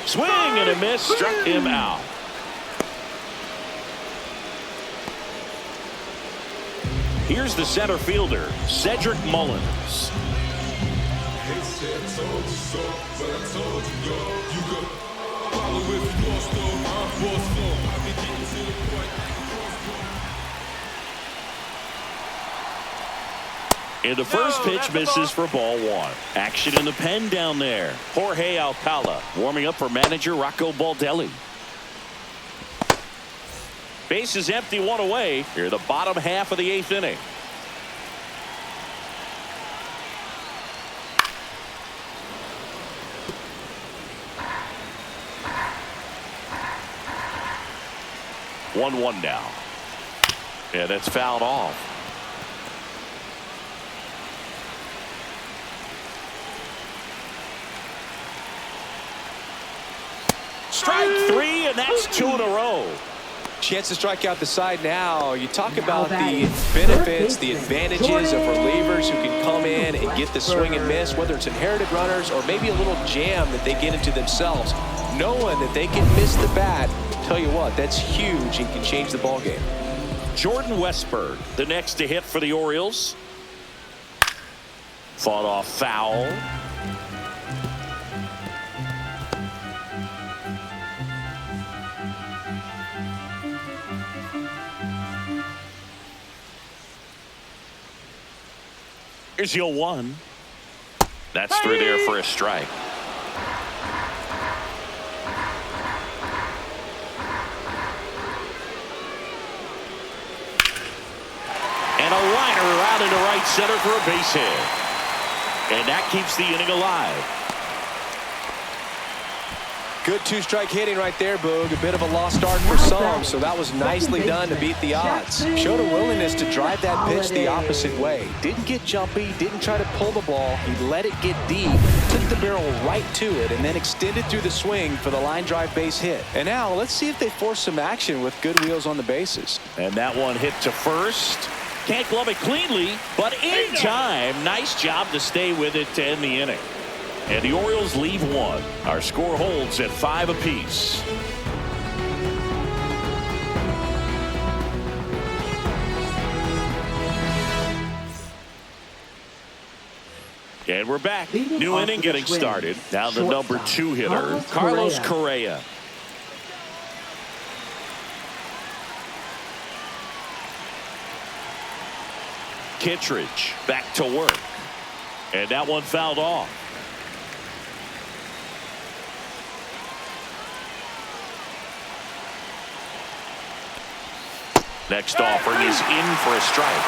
Swing and a miss, struck him out. Here's the center fielder, Cedric Mullins. And the first pitch misses for ball 1. Action in the pen down there. Jorge Alcala warming up for manager Rocco Baldelli. Base is empty, one away. Here, the bottom half of the 8th inning. One now. And it's fouled off. Strike 3, and that's 2 in a row. Chance to strike out the side now. You talk about the benefits, the advantages of relievers who can come in and get the swing and miss, whether it's inherited runners or maybe a little jam that they get into themselves. Knowing that they can miss the bat, tell you what, that's huge and can change the ball game. Jordan Westburg, the next to hit for the Orioles. Fought off foul. Here's your 1. That's through there for a strike. And a liner out into right center for a base hit. And that keeps the inning alive. Good 2-strike hitting right there, Boog. A bit of a lost start for some, so that was nicely done to beat the odds. Showed a willingness to drive that pitch the opposite way. Didn't get jumpy, didn't try to pull the ball. He let it get deep, took the barrel right to it, and then extended through the swing for the line drive base hit. And now let's see if they force some action with good wheels on the bases. And that one hit to first. Can't glove it cleanly, but in time. Nice job to stay with it to end the inning. And the Orioles leave 1. Our score holds at 5 apiece. And we're back. New inning getting started. Now the number 2 hitter, Carlos Correa. Kittredge back to work. And that one fouled off. Next offering is in for a strike.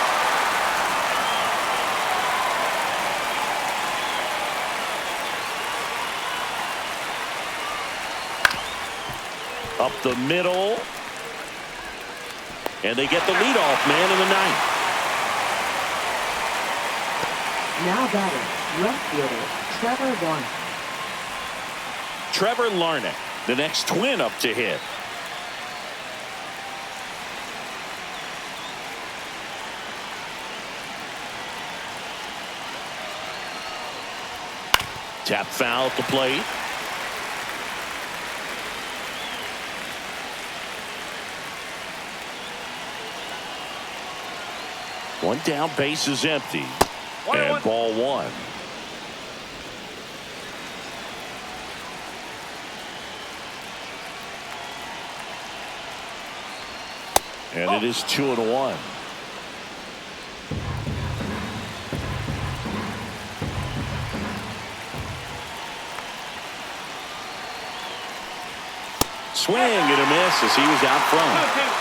Up the middle. And they get the leadoff man in the 9th. Now batting, left fielder, Trevor Larnach. Trevor Larnach, the next twin up to hit. Tap foul at the plate. One down, base is empty. And ball 1. And it is 2-1. Swing and a miss as he was out front.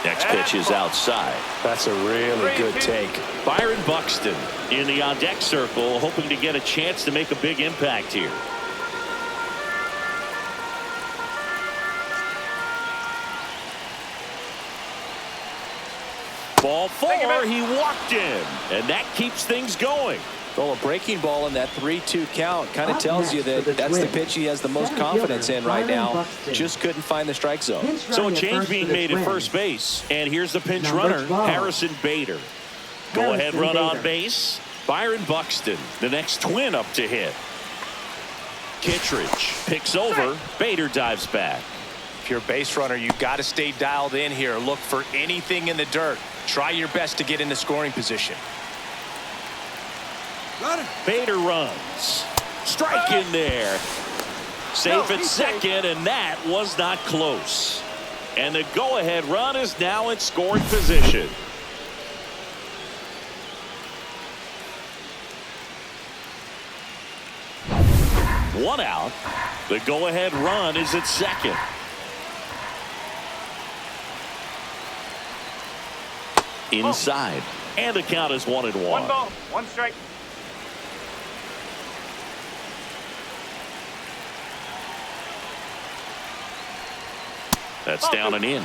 Next pitch is outside. That's a really good take. Byron Buxton in the on-deck circle, hoping to get a chance to make a big impact here. Ball 4, he walked in, and that keeps things going. Well, a breaking ball in that 3-2 count kind of tells you that that's the pitch he has the most confidence in right now. Just couldn't find the strike zone. So a change being made at first base. And here's the pinch runner, Harrison Bader. Go ahead run on base. Byron Buxton, the next twin up to hit. Kittredge picks over. Bader dives back. If you're a base runner, you've got to stay dialed in here. Look for anything in the dirt. Try your best to get into scoring position. Bader runs. Strike in there. Safe at second, and that was not close. And the go-ahead run is now in scoring position. 1 out. The go-ahead run is at second. Inside. And the count is 1-1. 1 ball, 1 strike. That's down and in.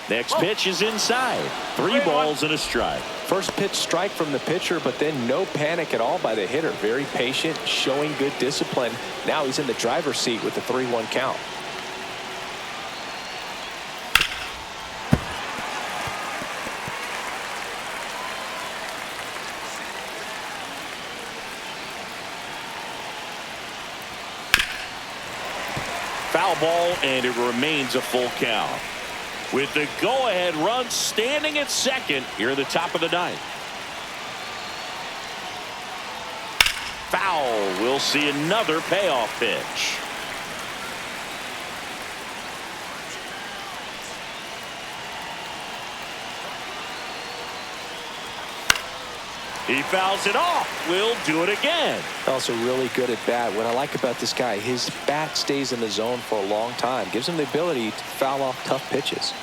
Next pitch is inside. 3 balls and a strike. First pitch strike from the pitcher, but then no panic at all by the hitter. Very patient, showing good discipline. Now he's in the driver's seat with the 3-1 count. Foul ball, and it remains a full count. With the go-ahead run standing at second here at the top of the ninth. Foul. We'll see another payoff pitch. He fouls it off. We'll do it again. Also really good at bat. What I like about this guy, his bat stays in the zone for a long time. Gives him the ability to foul off tough pitches.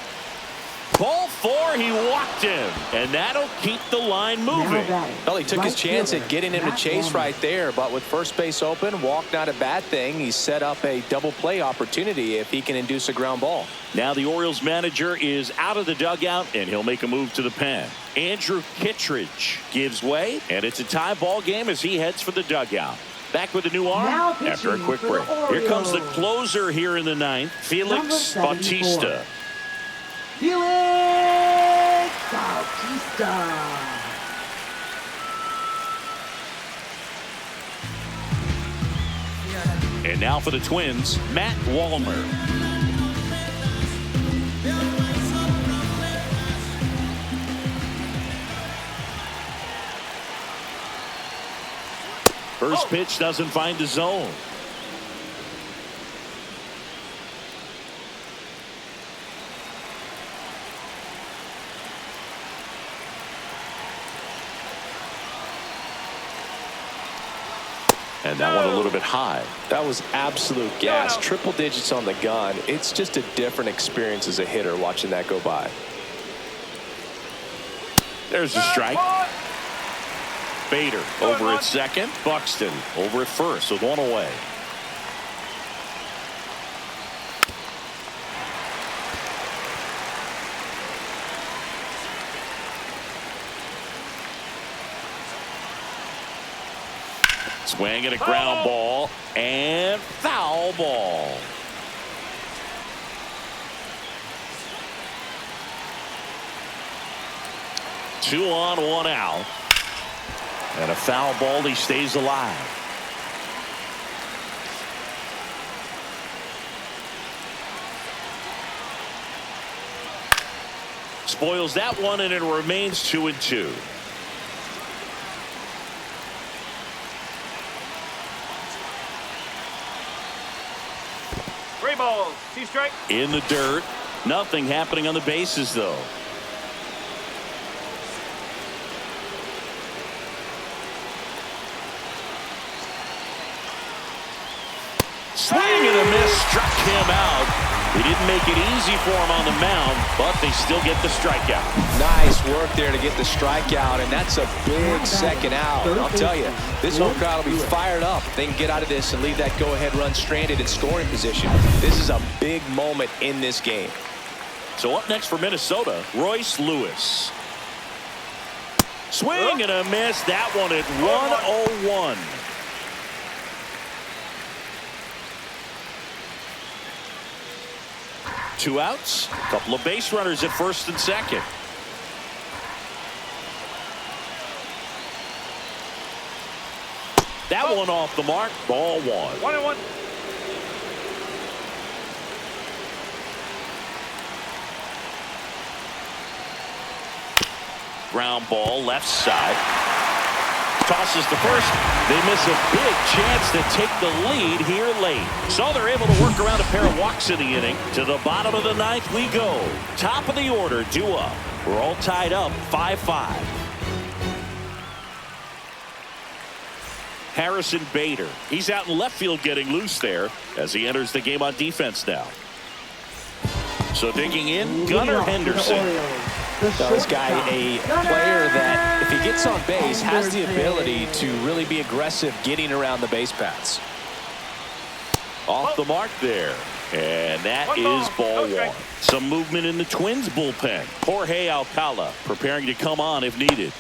Ball 4, he walked him, and that'll keep the line moving. Well, he took his chance at getting him to chase right there, but with first base open, walk not a bad thing. He set up a double play opportunity if he can induce a ground ball. Now the Orioles manager is out of the dugout, and he'll make a move to the pen. Andrew Kittredge gives way, and it's a tie ball game as he heads for the dugout. Back with a new arm after a quick break. Here comes the closer here in the ninth, Felix Bautista. Felix Bautista. And now for the Twins, Matt Wallner. First pitch doesn't find the zone. And that one a little bit high. That was absolute gas. Triple digits on the gun. It's just a different experience as a hitter watching that go by. There's the strike. Bader over at second. Buxton over at first with 1 away. Swing and a ground ball and foul ball. Two on, 1 out. And a foul ball. He stays alive. Spoils that one, and it remains 2-2. 3 balls, 2 strike. In the dirt. Nothing happening on the bases, though. Swing and a miss, struck him out. He didn't make it easy for him on the mound, but they still get the strikeout. Nice work there to get the strikeout, and that's a big second out. I'll tell you, this home crowd will be fired up if they can get out of this and leave that go-ahead run stranded in scoring position. This is a big moment in this game. So up next for Minnesota, Royce Lewis. Swing and a miss. That one at 101. Two outs, a couple of base runners at first and second. That one off the mark, ball 1. 1-1. Ground ball left side. Tosses to first. They miss a big chance to take the lead here late. So they're able to work around a pair of walks in the inning. To the bottom of the ninth we go. Top of the order, due up. We're all tied up 5-5. Harrison Bader. He's out in left field getting loose there as he enters the game on defense now. So digging in, Gunnar Henderson. So this guy, a player that if he gets on base has the ability to really be aggressive getting around the base paths. Off the mark there. And that is ball one. Some movement in the Twins bullpen. Jorge Alcala preparing to come on if needed.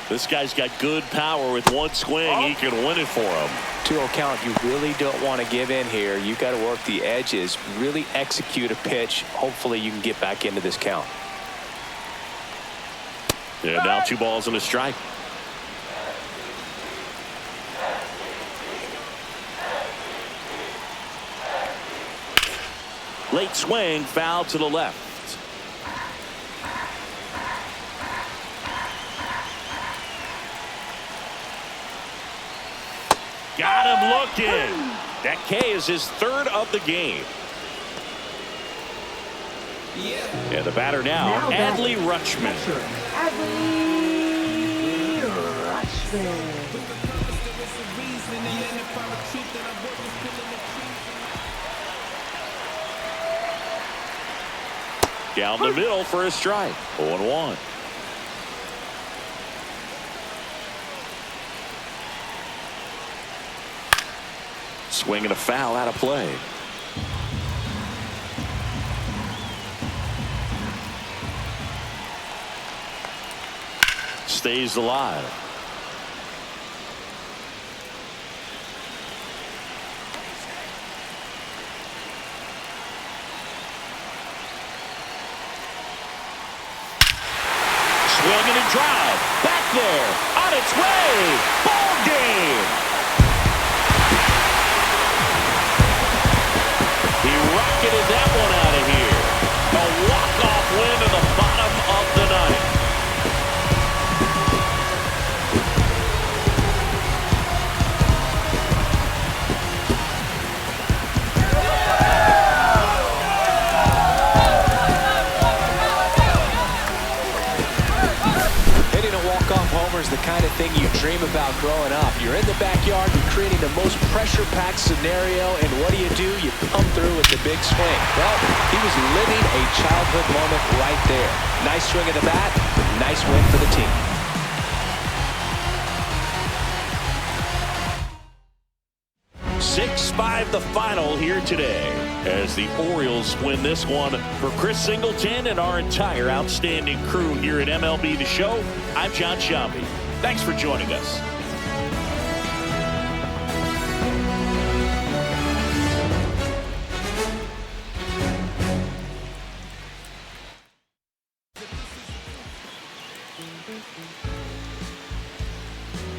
This guy's got good power. With one swing, he can win it for him. 2-0 count. You really don't want to give in here. You got to work the edges, really execute a pitch. Hopefully you can get back into this count. And now 2 balls and a strike. Late swing, foul to the left. Got him looking. That K is his 3rd of the game. And the batter now Adley Rutschman. Adley Rutschman. Down the middle for a strike. 0-1. Swing and a foul out of play. Stays alive. Swing and a drive. Back there. On its way. Ball game. He rocketed that one out of here. A walk-off win in the bottom of the ninth. Hitting a walk-off homer is the kind of thing you dream about growing up. You're in the backyard, you're creating the most pressure-packed scenario, and what do? You come through with the big swing. Well, he was living a childhood moment right there. Nice swing of the bat, nice win for the team. .6-5 the final here today as the Orioles win this one. For Chris Singleton and our entire outstanding crew here at MLB The Show, I'm John Shambi. Thanks for joining us. Thank you.